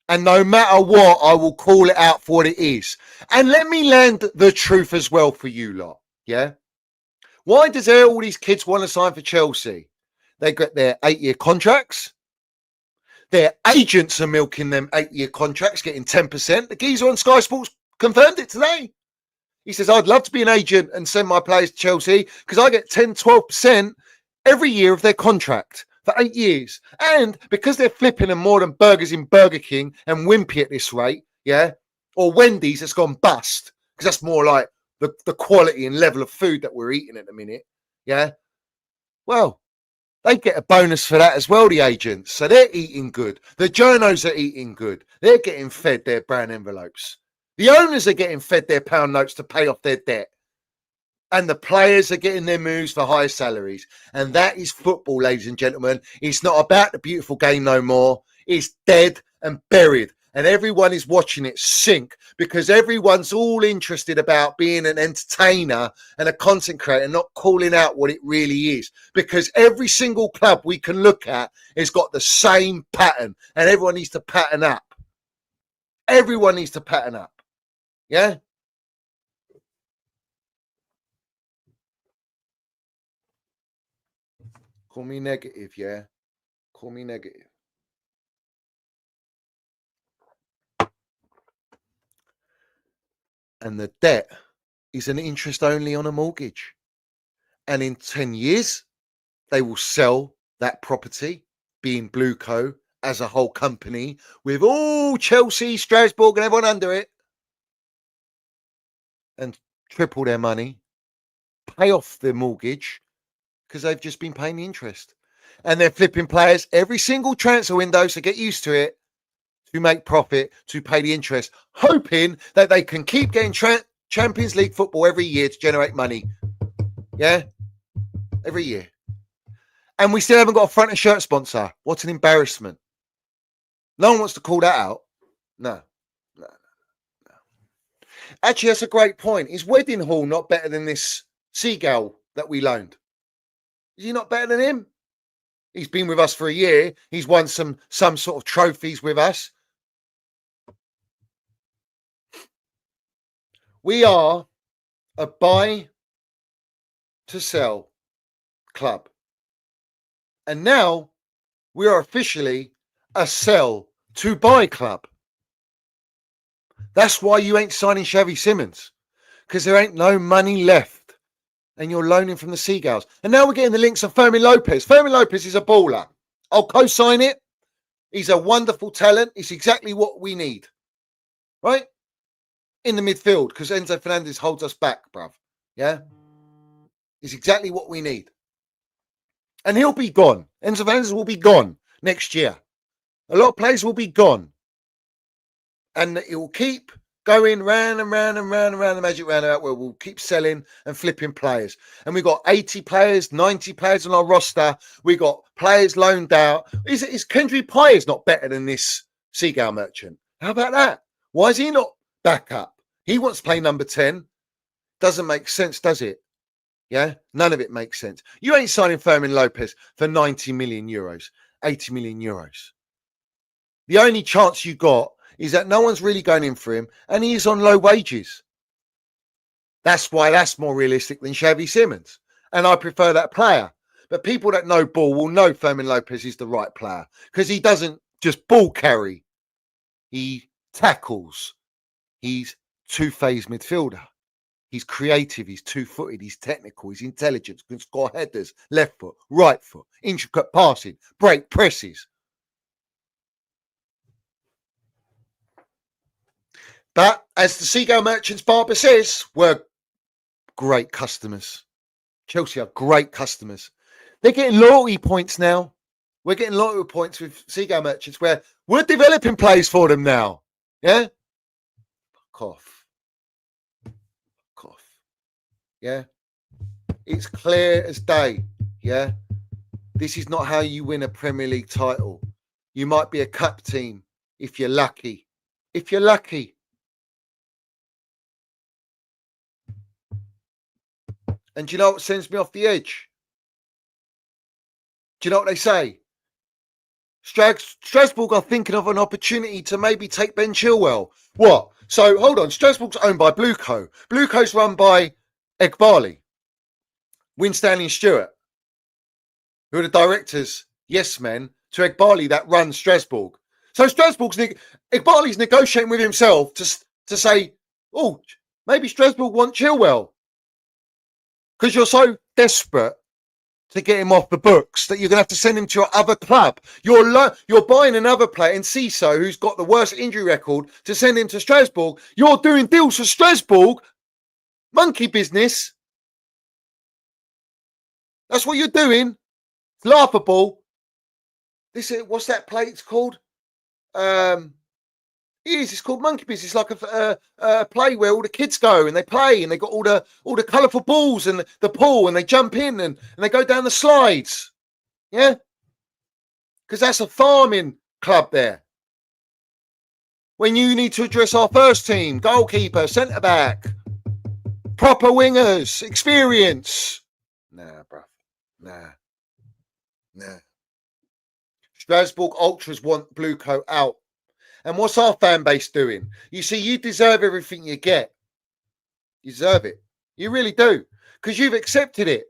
And no matter what, I will call it out for what it is. And let me land the truth as well for you lot. Yeah. Why does all these kids want to sign for Chelsea? They got their 8-year contracts. Their agents are milking them 8-year contracts, getting 10%. The geezer on Sky Sports confirmed it today. He says, I'd love to be an agent and send my players to Chelsea because I get 10, 12% every year of their contract for 8 years. And because they're flipping them more than burgers in Burger King and Wimpy at this rate, yeah, or Wendy's that's gone bust, because that's more like the quality and level of food that we're eating at the minute, yeah, well, they get a bonus for that as well, the agents. So they're eating good. The journos are eating good. They're getting fed their brown envelopes. The owners are getting fed their pound notes to pay off their debt. And the players are getting their moves for higher salaries. And that is football, ladies and gentlemen. It's not about the beautiful game no more. It's dead and buried. And everyone is watching it sink because everyone's all interested about being an entertainer and a content creator, not calling out what it really is. Because every single club we can look at has got the same pattern and everyone needs to pattern up. Everyone needs to pattern up. Yeah? Call me negative, yeah? Call me negative. And the debt is an interest only on a mortgage. And in 10 years, they will sell that property, being Blueco, as a whole company, with all Chelsea, Strasbourg, and everyone under it, and triple their money, pay off their mortgage, because they've just been paying the interest. And they're flipping players every single transfer window, so get used to it, to make profit, to pay the interest, hoping that they can keep getting Champions League football every year to generate money. Yeah? Every year. And we still haven't got a front and shirt sponsor. What an embarrassment. No one wants to call that out. No. Actually, that's a great point. Is Wedding Hall not better than this seagull that we loaned? Is he not better than him? He's been with us for a year. He's won some sort of trophies with us. We are a buy to sell club. And now we are officially a sell to buy club. That's why you ain't signing Xavi Simons, because there ain't no money left and you're loaning from the Seagulls. And now we're getting the links of Fermin Lopez. Fermin Lopez is a baller. I'll co-sign it. He's a wonderful talent. It's exactly what we need, right? In the midfield, because Enzo Fernandez holds us back, bruv. Yeah? It's exactly what we need. And he'll be gone. Enzo Fernandez will be gone next year. A lot of players will be gone. And it will keep going round and round and round and round the magic roundabout where we'll keep selling and flipping players. And we've got 80 players, 90 players on our roster. We got players loaned out. Is Kendry Pyers not better than this Seagull merchant? How about that? Why is he not back up? He wants to play number 10. Doesn't make sense, does it? Yeah, none of it makes sense. You ain't signing Fermin Lopez for 90 million euros, 80 million euros. The only chance you got is that no one's really going in for him and he is on low wages. That's why that's more realistic than Xavi Simons. And I prefer that player. But people that know ball will know Fermin Lopez is the right player because he doesn't just ball carry. He tackles. He's two-phase midfielder. He's creative. He's two-footed. He's technical. He's intelligent. Can score headers, left foot, right foot, intricate passing, break presses. But as the Seagull Merchants barber says, we're great customers. Chelsea are great customers. They're getting loyalty points now. We're getting loyalty points with Seagull Merchants where we're developing plays for them now. Yeah? Cough. Yeah? It's clear as day. Yeah? This is not how you win a Premier League title. You might be a cup team if you're lucky. If you're lucky. And do you know what sends me off the edge? Do you know what they say? Strasbourg are thinking of an opportunity to maybe take Ben Chilwell. What? So, hold on. Strasbourg's owned by Blueco. Blueco's run by Egbali, Winstanley and Stewart, who are the directors, yes men, to Egbali that runs Strasbourg. So Egbali's negotiating with himself to say, oh, maybe Strasbourg want Chilwell. Because you're so desperate to get him off the books that you're going to have to send him to your other club. You're buying another player in Ciso, who's got the worst injury record, to send him to Strasbourg. You're doing deals for Strasbourg. Monkey business. That's what you're doing. It's laughable. What's that plate called? It's called monkey business. It's like a play where all the kids go and they play and they got all the colourful balls and the pool and they jump in and they go down the slides. Yeah? Because that's a farming club there. When you need to address our first team, goalkeeper, centre-back, proper wingers, experience. Nah, bruv. Nah. Strasbourg Ultras want Bluecoat out. And what's our fan base doing? You see, you deserve everything you get. You deserve it. You really do. Because you've accepted it.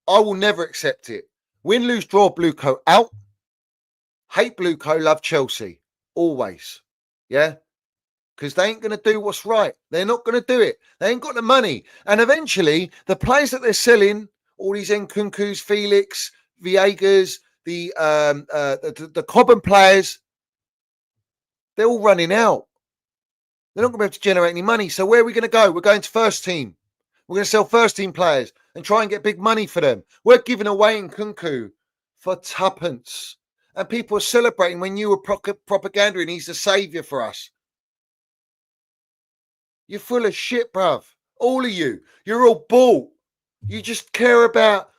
I will never accept it. Win, lose, draw, Bluecoat out. Hate Bluecoat, love Chelsea. Always. Yeah? Because they ain't going to do what's right. They're not going to do it. They ain't got the money. And eventually, the players that they're selling, all these Nkunkus, Felix, Viegas, the Cobham players, they're all running out. They're not going to be able to generate any money. So where are we going to go? We're going to first team. We're going to sell first team players and try and get big money for them. We're giving away Nkunku for tuppence. And people are celebrating when you were propaganda and he's the saviour for us. You're full of shit, bruv. All of you. You're all bought. You just care about...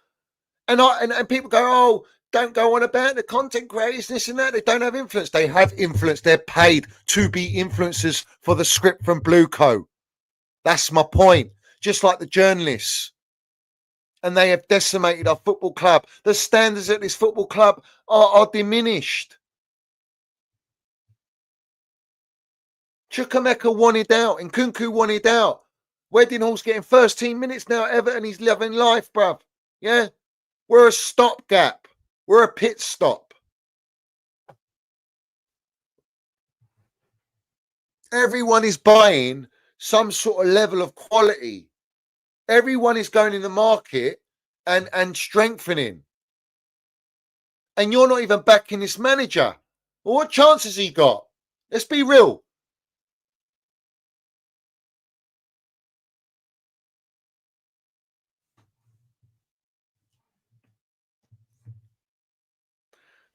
And people go, oh, don't go on about the content creators, this and that. They don't have influence. They have influence. They're paid to be influencers for the script from Blueco. That's my point. Just like the journalists. And they have decimated our football club. The standards at this football club are diminished. Chukwemeka wanted out. And Nkunku wanted out. Wedding Hall's getting first team minutes now at Everton. He's loving life, bruv. Yeah? We're a stopgap. We're a pit stop. Everyone is buying some sort of level of quality. Everyone is going in the market and strengthening. And you're not even backing this manager. Well, what chance has he got? Let's be real.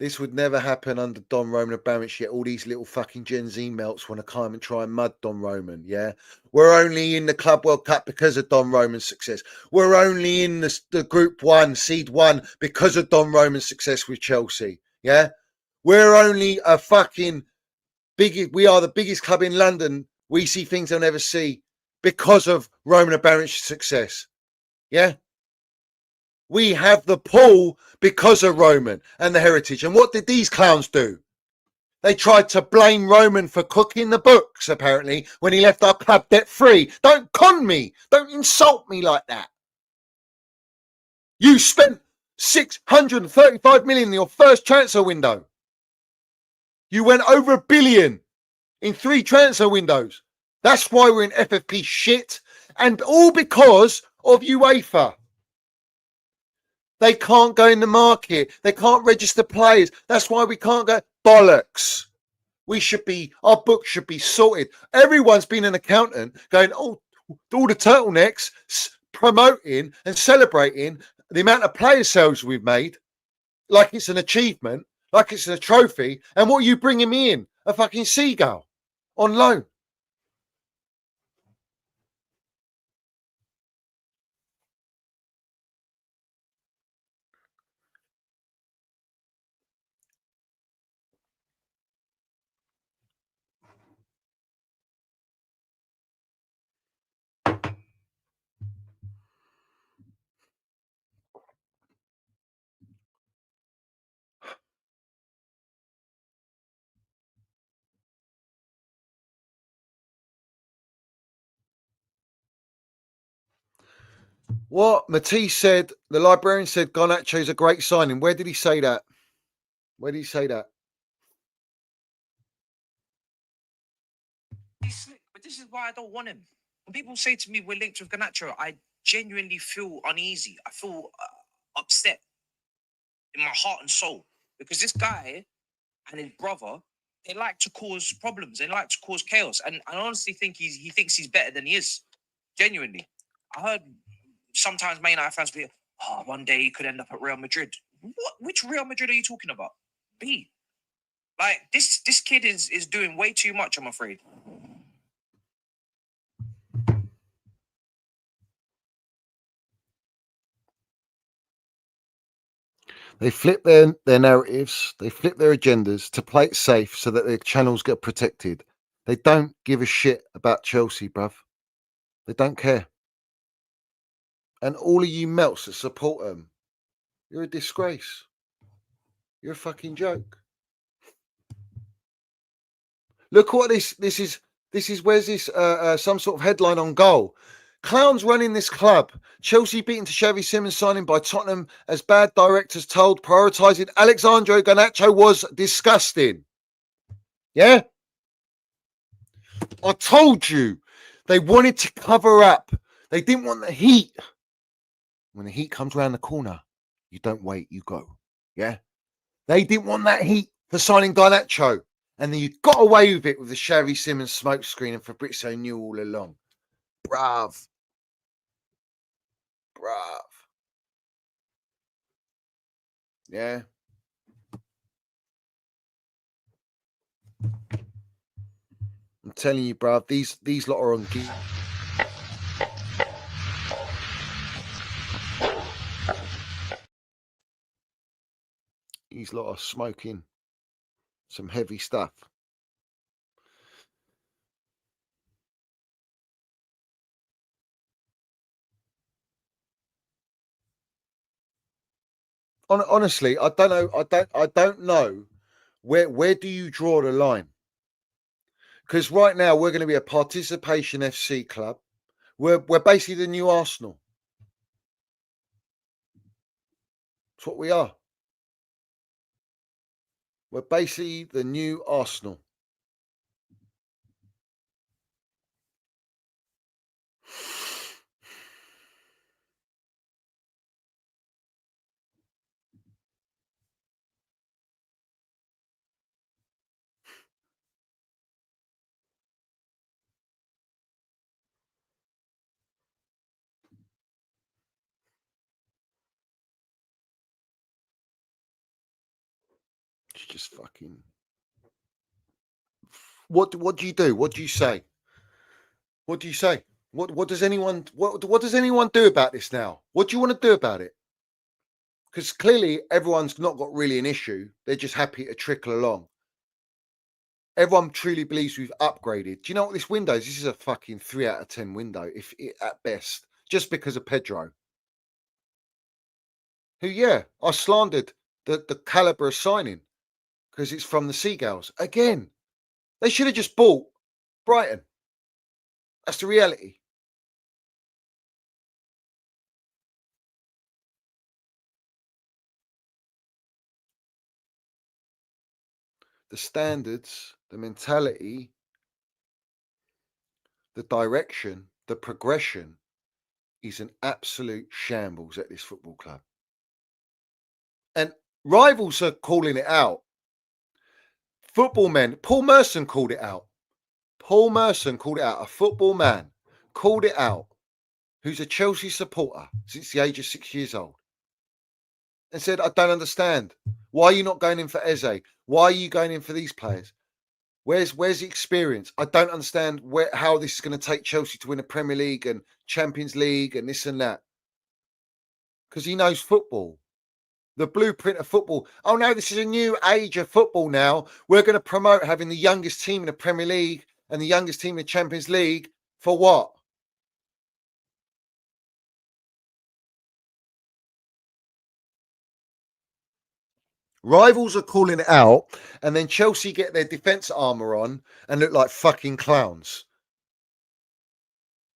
This would never happen under Don Roman Abramovich, yet all these little fucking Gen Z melts want to come and try and mud Don Roman, yeah? We're only in the Club World Cup because of Don Roman's success. We're only in the Group 1, Seed 1, because of Don Roman's success with Chelsea, yeah? We're only a fucking we are the biggest club in London. We see things they'll never see because of Roman Abramovich's success, yeah? We have the pull because of Roman and the heritage. And what did these clowns do? They tried to blame Roman for cooking the books, apparently, when he left our club debt-free. Don't con me. Don't insult me like that. You spent 635 million in your first transfer window. You went over $1 billion in 3 transfer windows. That's why we're in FFP shit. And all because of UEFA. They can't go in the market. They can't register players. That's why we can't go. Bollocks. Our books should be sorted. Everyone's been an accountant going, all the turtlenecks, promoting and celebrating the amount of player sales we've made like it's an achievement, like it's a trophy. And what are you bringing me in? A fucking seagull on loan. What Matisse said, the librarian said Garnacho is a great signing. Where did he say that? Where did he say that? He's slick, but this is why I don't want him. When people say to me we're linked with Garnacho, I genuinely feel uneasy. I feel upset in my heart and soul because this guy and his brother, they like to cause problems. They like to cause chaos, and I honestly think he thinks he's better than he is. Genuinely, I heard sometimes Man United fans be, "Oh, one day he could end up at Real Madrid." What? Which Real Madrid are you talking about? B. Like this kid is doing way too much. I'm afraid. They flip their narratives, they flip their agendas to play it safe so that their channels get protected. They don't give a shit about Chelsea, bruv. They don't care. And all of you melts that support them, you're a disgrace. You're a fucking joke. Look what this is. This is where's this some sort of headline on Goal. Clowns running this club. Chelsea beaten to Xavi Simons signing by Tottenham as bad directors told prioritising Alexandro Garnacho was disgusting. Yeah? I told you. They wanted to cover up. They didn't want the heat. When the heat comes around the corner, you don't wait, you go. Yeah? They didn't want that heat for signing Garnacho. And then you got away with it with the Xavi Simons smokescreen, and Fabrizio knew all along. Brav. Yeah. I'm telling you, bruv, these lot are on geek. These lot are smoking some heavy stuff. Honestly, I don't know. I don't know where do you draw the line? Because right now we're going to be a participation FC club. We're basically the new Arsenal. That's what we are. We're basically the new Arsenal. It's just fucking. What do you do? What do you say? What do you say? What does anyone do about this now? What do you want to do about it? Because clearly everyone's not got really an issue. They're just happy to trickle along. Everyone truly believes we've upgraded. Do you know what this window is? This is a fucking 3 out of 10 window, if it, at best, just because of Pedro. Who, yeah, I slandered the caliber of signing because it's from the Seagulls. Again, they should have just bought Brighton. That's the reality. The standards, the mentality, the direction, the progression is an absolute shambles at this football club. And rivals are calling it out. Football men, Paul Merson called it out. Paul Merson called it out. A football man called it out, who's a Chelsea supporter since the age of 6 years old, and said, I don't understand. Why are you not going in for Eze? Why are you going in for these players? Where's the experience? I don't understand how this is going to take Chelsea to win a Premier League and Champions League and this and that. Because he knows football. The blueprint of football. Oh no, this is a new age of football now. We're going to promote having the youngest team in the Premier League and the youngest team in the Champions League. For what? Rivals are calling it out, and then Chelsea get their defence armour on and look like fucking clowns.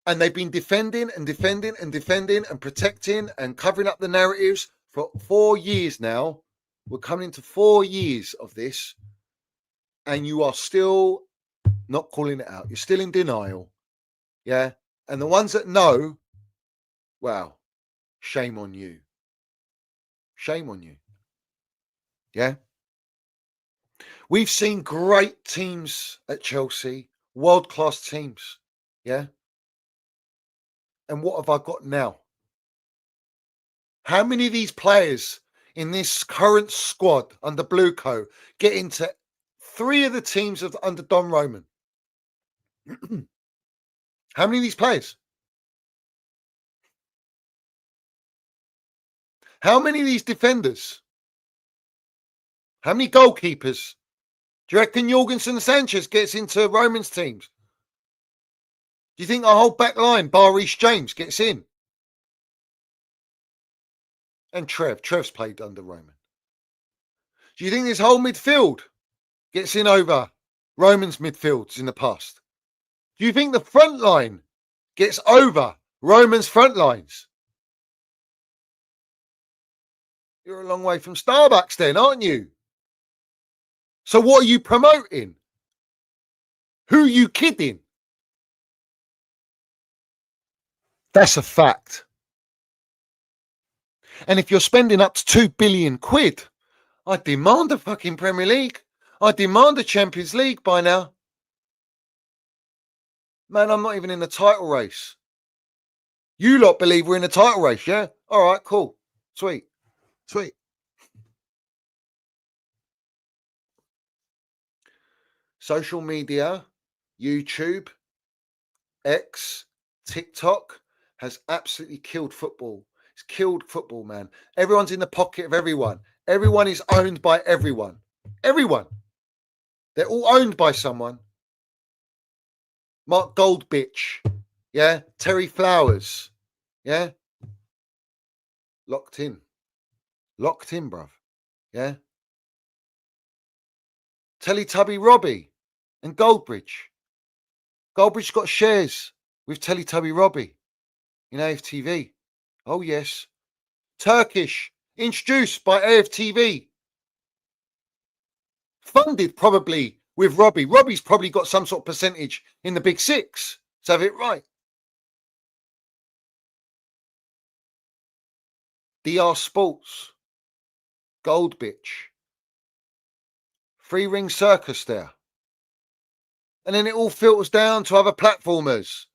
And they've been defending and defending and defending and protecting and covering up the narratives for 4 years now. We're coming into 4 years of this, and you are still not calling it out. You're still in denial. Yeah. And the ones that know, wow, shame on you. Shame on you. Yeah. We've seen great teams at Chelsea, world-class teams. Yeah. And what have I got now? How many of these players in this current squad under Blueco get into 3 of the teams under Don Roman? How many of these players? How many of these defenders? How many goalkeepers? Do you reckon Jorgensen Sanchez gets into Roman's teams? Do you think our whole back line, bar Reece James, gets in? And Trev's played under Roman. Do you think this whole midfield gets in over Roman's midfields in the past? Do you think the front line gets over Roman's front lines? You're a long way from Starbucks then, aren't you? So what are you promoting? Who are you kidding? That's a fact. And if you're spending up to 2 billion quid, I demand a fucking Premier League. I demand a Champions League by now. Man, I'm not even in the title race. You lot believe we're in the title race, yeah? All right, cool. Sweet. Sweet. Social media, YouTube, X, TikTok has absolutely killed football. It's killed football, man. Everyone's in the pocket of everyone. Everyone is owned by everyone. Everyone. They're all owned by someone. Mark Goldbitch. Yeah. Terry Flowers. Yeah. Locked in. Locked in, bruv. Yeah. Teletubby Robbie and Goldbridge. Goldbridge got shares with Teletubby Robbie in AFTV. Oh, yes. Turkish, introduced by AFTV. Funded probably with Robbie. Robbie's probably got some sort of percentage in the Big Six. Let's have it right. DR Sports. Goldbitch. Free Ring Circus there. And then it all filters down to other platformers.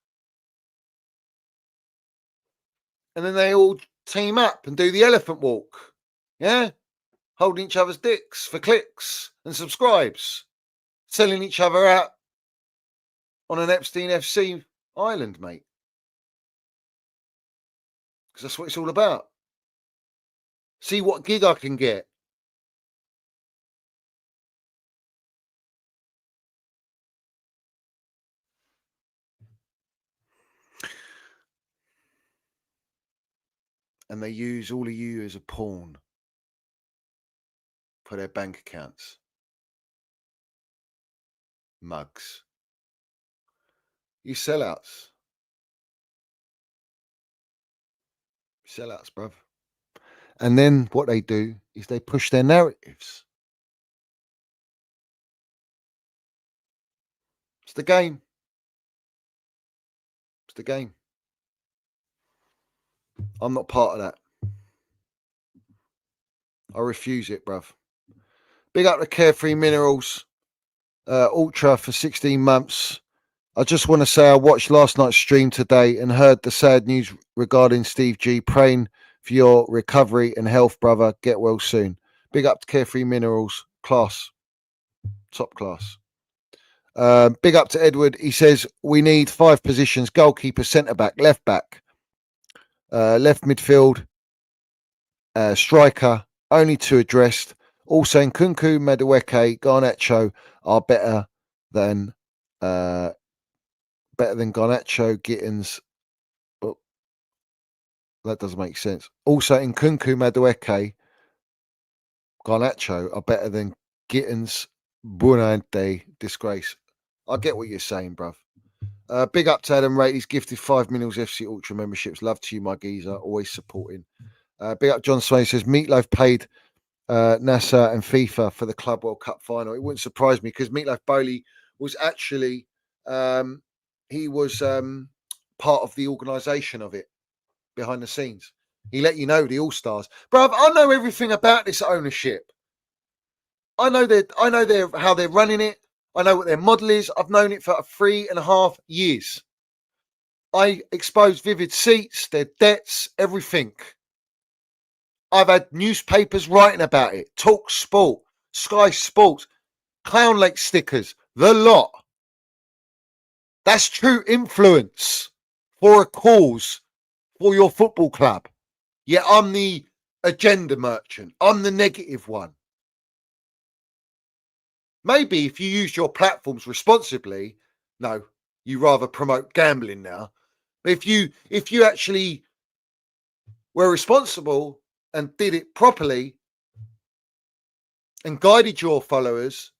And then they all team up and do the elephant walk. Yeah? holding each other's dicks for clicks and subscribes, selling each other out on an Epstein FC island, mate. Because that's what it's all about. See what gig I can get. And they use all of you as a pawn for their bank accounts. Mugs. You sellouts. Sellouts, bruv. And then what they do is they push their narratives. It's the game. It's the game. I'm not part of that. I refuse it, bruv. Big up the Carefree Minerals Ultra for 16 months. I just want to say I watched last night's stream today and heard the sad news regarding Steve G. Praying for your recovery and health, brother. Get well soon. Big up to Carefree Minerals. Class. Top class. Big up to Edward. He says, we need 5 positions: goalkeeper, centre-back, left-back, left midfield, striker. Only 2 addressed. Also, Nkunku, Madueke, Garnacho are better than Garnacho, Gittins. But that doesn't make sense. Also, Nkunku, Madueke, Garnacho are better than Gittins, Buonante, disgrace. I get what you're saying, bruv. Big up to Adam Rate. He's gifted 5 Minerals FC Ultra memberships. Love to you, my geezer. Always supporting. Big up John Swain. Says Meatloaf paid NASA and FIFA for the Club World Cup final. It wouldn't surprise me because Meatloaf Bowley was actually he was part of the organisation of it behind the scenes. He let you know the All Stars, bruv. I know everything about this ownership. I know how they're running it. I know what their model is. I've known it for 3.5 years. I exposed Vivid Seats, their debts, everything. I've had newspapers writing about it. Talk Sport, Sky Sports, Clown Lake stickers, the lot. That's true influence for a cause for your football club. Yet I'm the agenda merchant. I'm the negative one. Maybe if you use your platforms responsibly, no, you rather promote gambling now. But if you actually were responsible and did it properly and guided your followers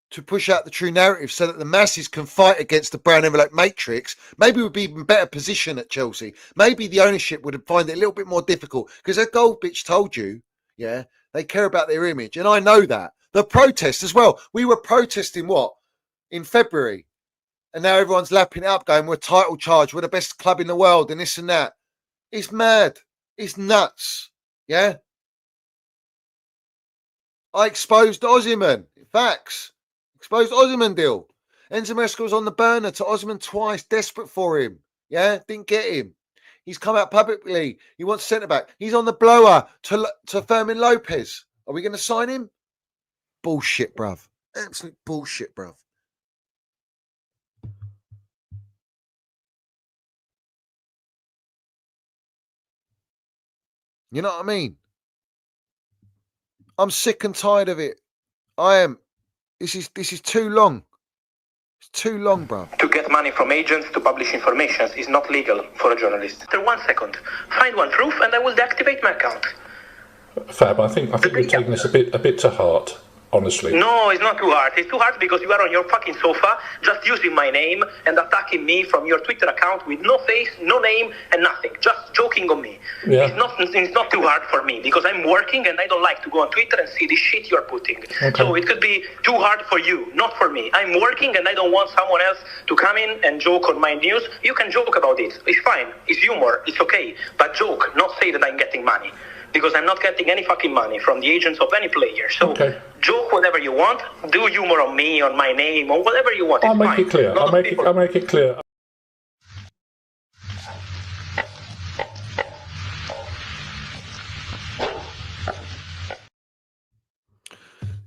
to push out the true narrative so that the masses can fight against the brown envelope matrix, maybe we'd be in better position at Chelsea. Maybe the ownership would find it a little bit more difficult because their gold bitch told you, yeah, they care about their image. And I know that. The protest as well. We were protesting what? In February. And now everyone's lapping it up going, we're title charged. We're the best club in the world and this and that. It's mad. It's nuts. Yeah. I exposed Osimhen. Facts. Exposed Osimhen deal. Enzo Maresca was on the burner to Osimhen twice, desperate for him. Yeah, didn't get him. He's come out publicly. He wants centre-back. He's on the blower to Fermin Lopez. Are we going to sign him? Bullshit, bruv. Absolute bullshit, bruv. You know what I mean? I'm sick and tired of it. I am. This is too long. It's too long, bruv. To get money from agents to publish information is not legal for a journalist. After 1 second, find one proof and I will deactivate my account. Fab, I think you're taking this a bit to heart. Honestly. No, it's not too hard. It's too hard because you are on your fucking sofa just using my name and attacking me from your Twitter account with no face, no name and nothing. Just joking on me. Yeah. It's not too hard for me because I'm working and I don't like to go on Twitter and see the shit you're putting. Okay. So it could be too hard for you, not for me. I'm working and I don't want someone else to come in and joke on my news. You can joke about it. It's fine. It's humor. It's okay. But joke, not say that I'm getting money. Because I'm not getting any fucking money from the agents of any player. So joke whatever you want. Do humor on me, on my name, or whatever you want. I'll make it clear. I'll make it clear.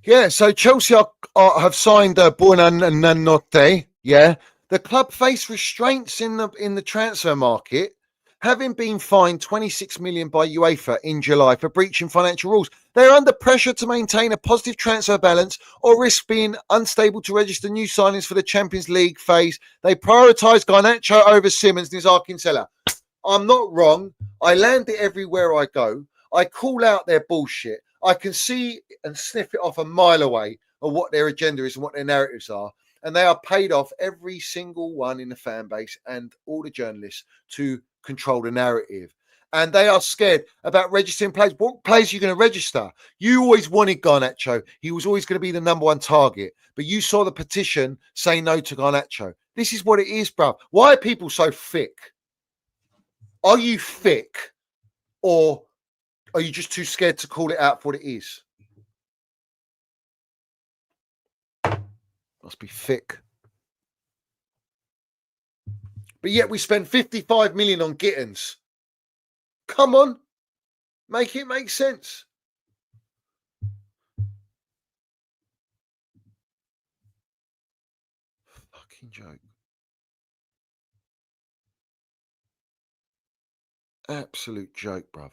Yeah, so Chelsea have signed Buonanotte. Yeah, the club face restraints in the transfer market, having been fined 26 million by UEFA in July for breaching financial rules. They're under pressure to maintain a positive transfer balance or risk being unstable to register new signings for the Champions League phase. They prioritise Garnacho over Simmons and Isaac Kinsella. I'm not wrong. I land it everywhere I go. I call out their bullshit. I can see and sniff it off a mile away of what their agenda is and what their narratives are. And they are paid off, every single one in the fan base and all the journalists, to control the narrative. And they are scared about registering players. What players are you going to register? You always wanted Garnacho. He was always going to be the number one target. But you saw the petition say no to Garnacho. This is what it is, bruv. Why are people so thick? Are you thick, or are you just too scared to call it out for what it is? Must be thick. But yet we spend 55 million on Gittins. Come on. Make it make sense. Fucking joke. Absolute joke, bruv.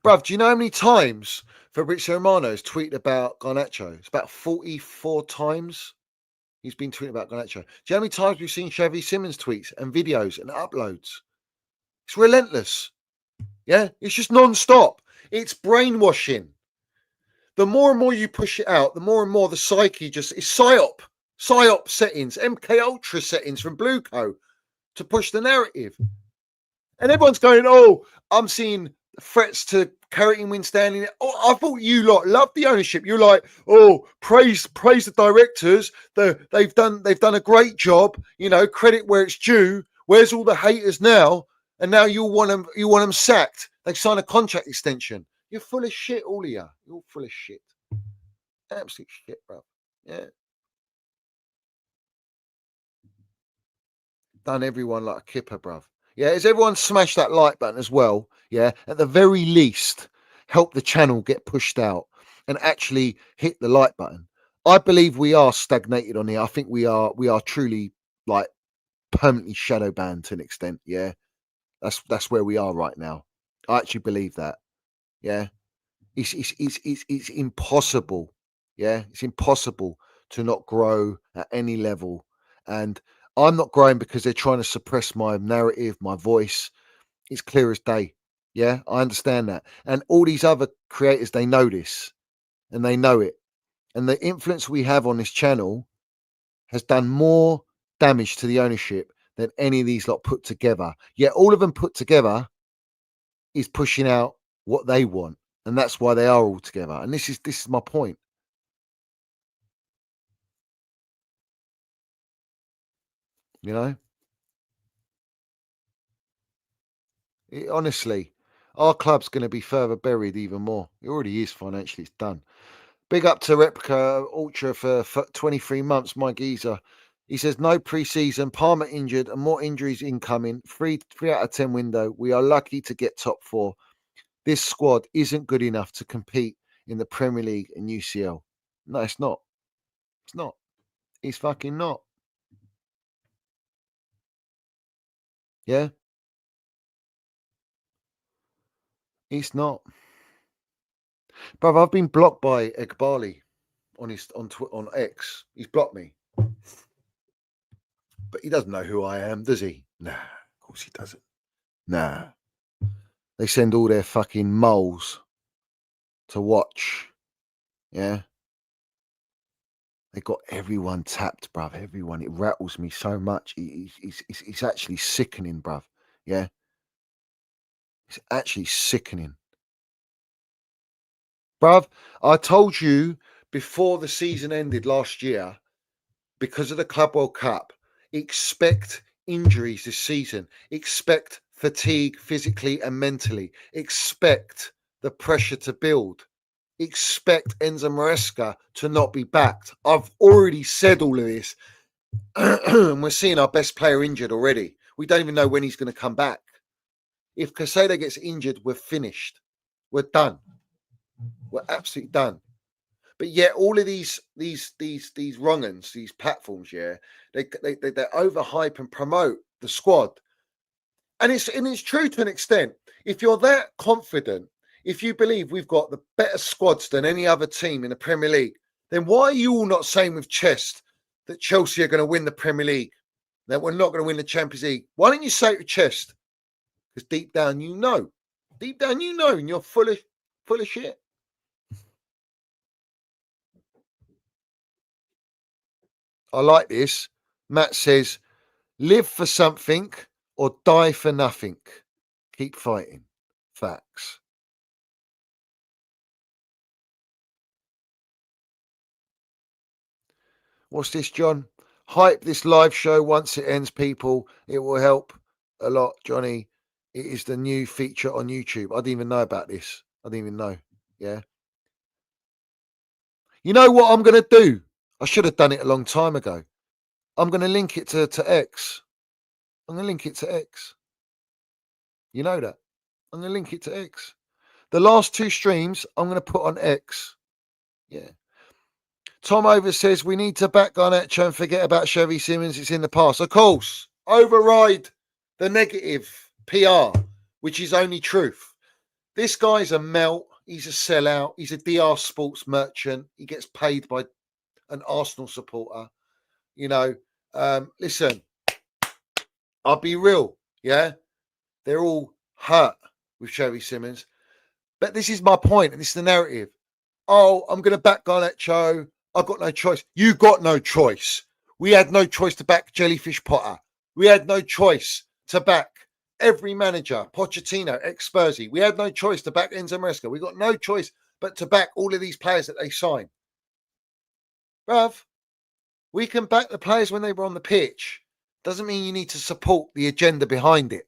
Bruv, do you know how many times Fabrizio Romano has tweeted about Garnacho? It's about 44 times he's been tweeting about Garnacho. Do you know how many times we've seen Xavi Simmons tweets and videos and uploads? It's relentless. Yeah, it's just non-stop. It's brainwashing. The more and more you push it out, the more and more the psyche just is psyop settings, MK Ultra settings from Blueco to push the narrative. And everyone's going, oh, I'm seeing threats to Carrington Winstanley. Oh, I thought you lot loved the ownership. You're like, oh, praise the directors. They've done a great job. You know, credit where it's due. Where's all the haters now? And now you want them sacked. They've signed a contract extension. You're full of shit, all of you. You're all full of shit. Absolute shit, bro. Yeah. Done everyone like a kipper, bruv. Yeah, as everyone smash that like button as well. Yeah, at the very least, help the channel get pushed out and actually hit the like button. I believe we are stagnated on here. I think we are truly like permanently shadow banned to an extent. Yeah, that's where we are right now. I actually believe that. Yeah, it's impossible. Yeah, it's impossible to not grow at any level. And I'm not growing because they're trying to suppress my narrative, my voice. It's clear as day. Yeah, I understand that. And all these other creators, they know this and they know it. And the influence we have on this channel has done more damage to the ownership than any of these lot put together. Yet all of them put together is pushing out what they want. And that's why they are all together. And this is my point. You know? Honestly, our club's going to be further buried even more. It already is financially. It's done. Big up to Replica Ultra for 23 months, my geezer. He says, no pre-season, Palmer injured and more injuries incoming. 3 out of 10 window. We are lucky to get top 4. This squad isn't good enough to compete in the Premier League and UCL. No, it's not. It's not. It's fucking not. Yeah? It's not. Bruv, I've been blocked by Egbali on X. He's blocked me. But he doesn't know who I am, does he? Nah, of course he doesn't. Nah. They send all their fucking moles to watch. Yeah? They got everyone tapped, bruv. Everyone. It rattles me so much. It's actually sickening, bruv. Yeah? It's actually sickening. Bruv, I told you before the season ended last year, because of the Club World Cup, expect injuries this season. Expect fatigue physically and mentally. Expect the pressure to build. Expect Enzo Maresca to not be backed. I've already said all of this. And we're seeing our best player injured already. We don't even know when he's going to come back. If Casado gets injured, we're finished. We're done. We're absolutely done. But yet, all of these wrong-uns, these platforms, yeah, they overhype and promote the squad, and it's true to an extent. If you're that confident, if you believe we've got the better squads than any other team in the Premier League, then why are you all not saying with chest that Chelsea are going to win the Premier League, that we're not going to win the Champions League? Why don't you say it with chest? Because deep down you know, and you're full of shit. I like this. Matt says, live for something or die for nothing. Keep fighting. Facts. What's this, John? Hype this live show once it ends, people. It will help a lot, Johnny. It is the new feature on YouTube. I didn't even know about this. I didn't even know. Yeah. You know what I'm going to do? I should have done it a long time ago. I'm going to link it to X. I'm going to link it to X. You know that. I'm going to link it to X. The last 2 streams, I'm going to put on X. Yeah. Tom Over says we need to back Garnacho and forget about Chevy Simmons. It's in the past. Of course. Override the negative PR, which is only truth. This guy's a melt. He's a sellout. He's a DR sports merchant. He gets paid by an Arsenal supporter. You know, listen, I'll be real. Yeah. They're all hurt with Chevy Simmons. But this is my point, and this is the narrative. Oh, I'm going to back Garnacho. I've got no choice. You got no choice. We had no choice to back Jellyfish Potter. We had no choice to back every manager, Pochettino, ex-Spursy. We had no choice to back Enzo Maresca. We got no choice but to back all of these players that they sign. Bruv, we can back the players when they were on the pitch. Doesn't mean you need to support the agenda behind it.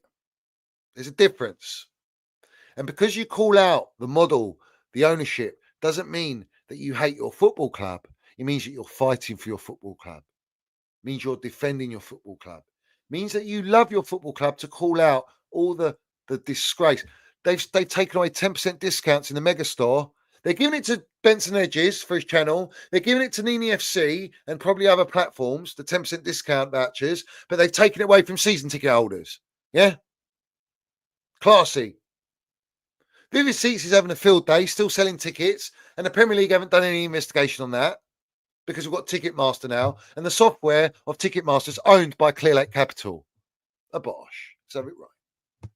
There's a difference. And because you call out the model, the ownership, doesn't mean that you hate your football club. It means that you're fighting for your football club. It means you're defending your football club. It means that you love your football club to call out all the disgrace. They've taken away 10% discounts in the mega store. They're giving it to Benson Edges for his channel. They're giving it to Nini FC and probably other platforms, the 10% discount vouchers, but they've taken it away from season ticket holders. Yeah? Classy. Vivid Seats is having a field day, still selling tickets, and the Premier League haven't done any investigation on that because we've got Ticketmaster now, and the software of Ticketmaster is owned by Clearlake Capital. A bosh. Let's have it right.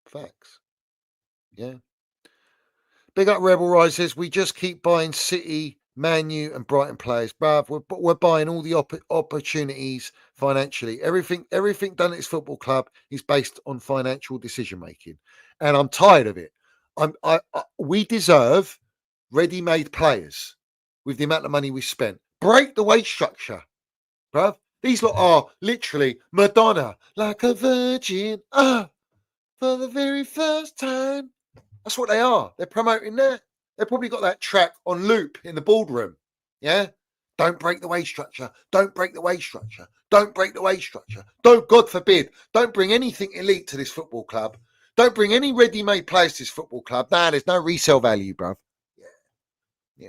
Facts. Yeah. Big up Rebel Rise says, we just keep buying City, Man U and Brighton players. Bruv, we're buying all the opportunities financially. Everything done at this football club is based on financial decision making. And I'm tired of it. We deserve ready-made players with the amount of money we spent. Break the wage structure, bruv. These lot are literally Madonna, like a virgin, for the very first time. That's what they are. They're promoting that. They've probably got that track on loop in the boardroom. Yeah? Don't break the wage structure. Don't break the wage structure. Don't break the wage structure. Don't, God forbid, don't bring anything elite to this football club. Don't bring any ready-made players to this football club. Nah, there's no resale value, bruv. Yeah.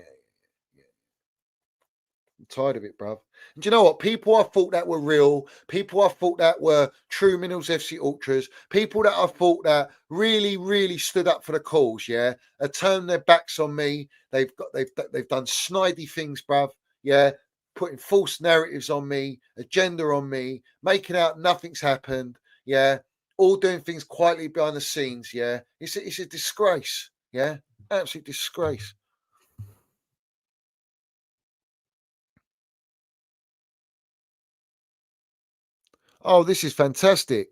I'm tired of it, bruv. And do you know what? People I thought that were real, people I thought that were true Minerals FC ultras, people that I thought that really, really stood up for the cause, yeah, have turned their backs on me. They've done snidey things, bruv. Yeah, putting false narratives on me, agenda on me, making out nothing's happened. Yeah, all doing things quietly behind the scenes. Yeah, it's a disgrace. Yeah, absolute disgrace. Oh, this is fantastic.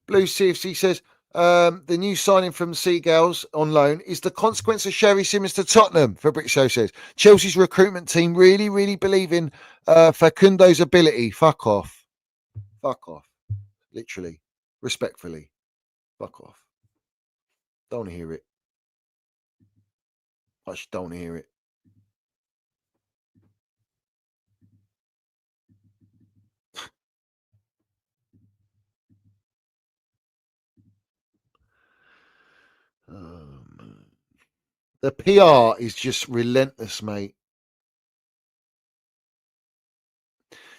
Blue CFC says the new signing from Seagulls on loan is the consequence of Sherry Simmons to Tottenham. Fabrizio says Chelsea's recruitment team really, really believe in Facundo's ability. Fuck off. Fuck off. Literally. Respectfully. Fuck off. Don't want to hear it. I just don't want to hear it. The PR is just relentless, mate.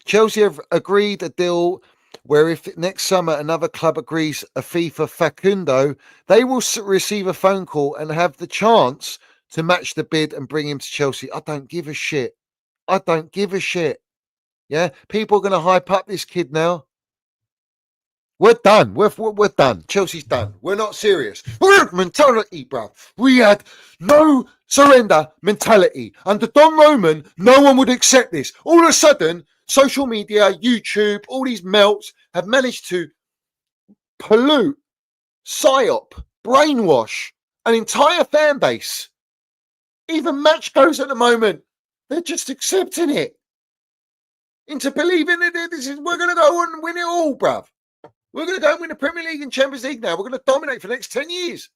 Chelsea have agreed a deal where if next summer another club agrees a fee for Facundo, they will receive a phone call and have the chance to match the bid and bring him to Chelsea. I don't give a shit. I don't give a shit. Yeah, people are going to hype up this kid now. We're done. We're done. Chelsea's done. We're not serious. We're mentality, bro. We had no surrender mentality. Under Don Roman, no one would accept this. All of a sudden, social media, YouTube, all these melts have managed to pollute, psyop, brainwash an entire fan base. Even match goes at the moment. They're just accepting it. Into believing that we're going to go and win it all, bruv. We're going to go and win the Premier League and Champions League now. We're going to dominate for the next 10 years.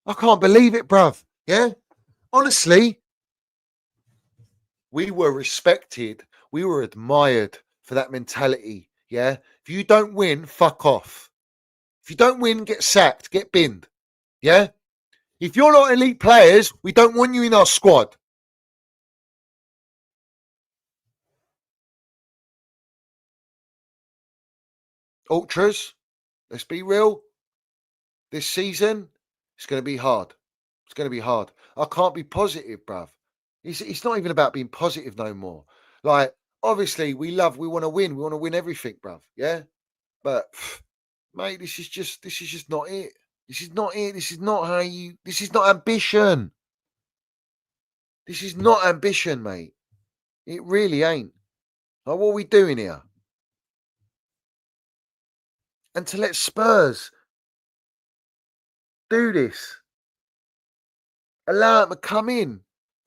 I can't believe it, bruv. Yeah? Honestly, we were respected. We were admired for that mentality. Yeah? If you don't win, fuck off. If you don't win, get sacked, get binned. Yeah? If you're not elite players, we don't want you in our squad. Ultras, let's be real. This season, it's going to be hard. It's going to be hard. I can't be positive, bruv. It's not even about being positive no more. Like, obviously, we want to win. We want to win everything, bruv. Yeah? But, mate, this is just not it. This is not it. This is not ambition. This is not ambition, mate. It really ain't. Like, what are we doing here? And to let Spurs do this, allow them to come in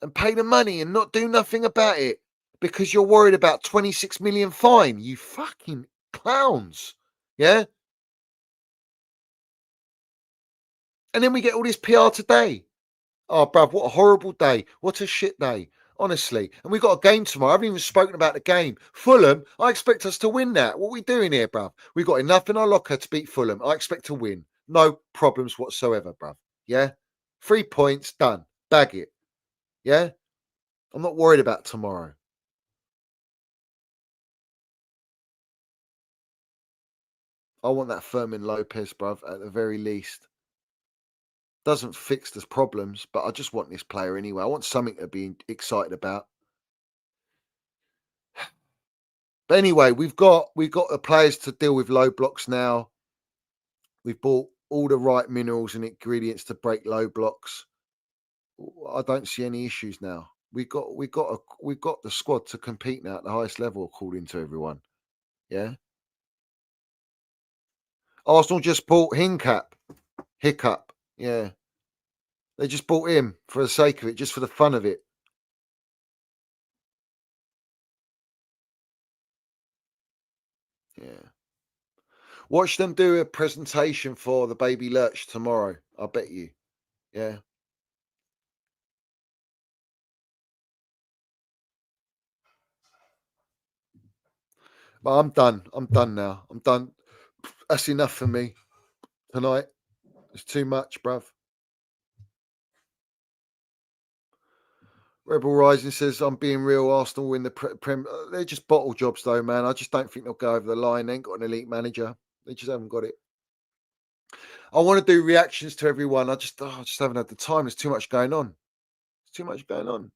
and pay the money and not do nothing about it because you're worried about 26 million fine, you fucking clowns. Yeah? And then we get all this PR today. Oh, bruv, what a horrible day. What a shit day. Honestly. And we've got a game tomorrow. I haven't even spoken about the game. Fulham, I expect us to win that. What are we doing here, bruv? We've got enough in our locker to beat Fulham. I expect to win. No problems whatsoever, bruv. Yeah? 3 points, done. Bag it. Yeah? I'm not worried about tomorrow. I want that Fermin Lopez, bruv, at the very least. Doesn't fix the problems, but I just want this player anyway. I want something to be excited about. But anyway, we've got the players to deal with low blocks now. We've bought all the right minerals and ingredients to break low blocks. I don't see any issues now. We've got the squad to compete now at the highest level, according to everyone. Yeah. Arsenal just bought Hiccup. Yeah. They just bought him for the sake of it, just for the fun of it. Yeah. Watch them do a presentation for the baby lurch tomorrow. I bet you. Yeah. But I'm done. I'm done now. I'm done. That's enough for me tonight. It's too much, bruv. Rebel Rising says, I'm being real. Arsenal win the Prem. They're just bottle jobs, though, man. I just don't think they'll go over the line. They ain't got an elite manager. They just haven't got it. I want to do reactions to everyone. I just haven't had the time. There's too much going on. There's too much going on.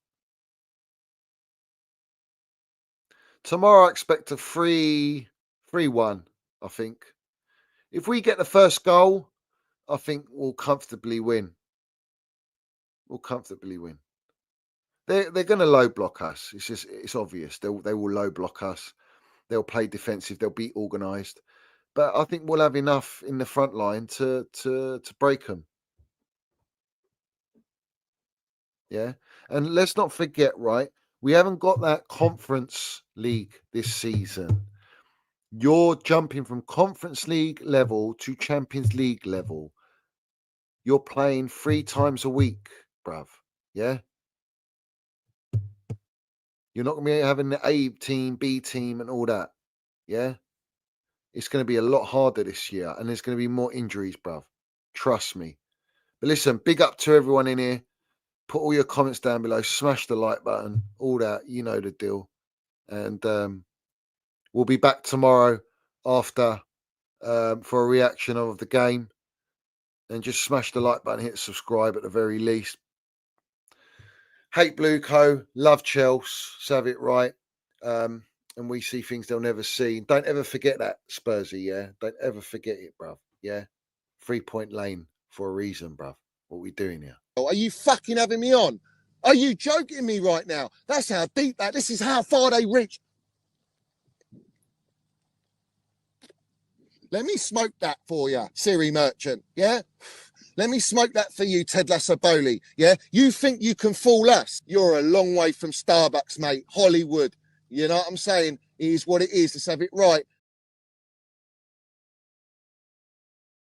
Tomorrow, I expect a 3-1, I think. If we get the first goal, I think we'll comfortably win. We'll comfortably win. They're going to low block us. It's obvious. They will low block us. They'll play defensive. They'll be organised. But I think we'll have enough in the front line to break them. Yeah. And let's not forget, right? We haven't got that Conference League this season. You're jumping from Conference League level to Champions League level. You're playing 3 times a week, bruv. Yeah. You're not going to be having the A team, B team, and all that. Yeah. It's going to be a lot harder this year, and there's going to be more injuries, bruv. Trust me. But listen, big up to everyone in here. Put all your comments down below. Smash the like button. All that, you know the deal. And we'll be back tomorrow after for a reaction of the game. And just smash the like button, hit subscribe at the very least. Hate Blue Co, love Chelsea, so have it right. And we see things they'll never see. Don't ever forget that, Spursy, yeah? Don't ever forget it, bruv, yeah? 3-point lane for a reason, bruv. What we doing here? Are you fucking having me on? Are you joking me right now? That's how deep this is how far they reach. Let me smoke that for you, Siri Merchant, yeah? Let me smoke that for you, Ted Lassaboli, yeah? You think you can fool us? You're a long way from Starbucks, mate. Hollywood. You know what I'm saying? It is what it is. Let's have it right.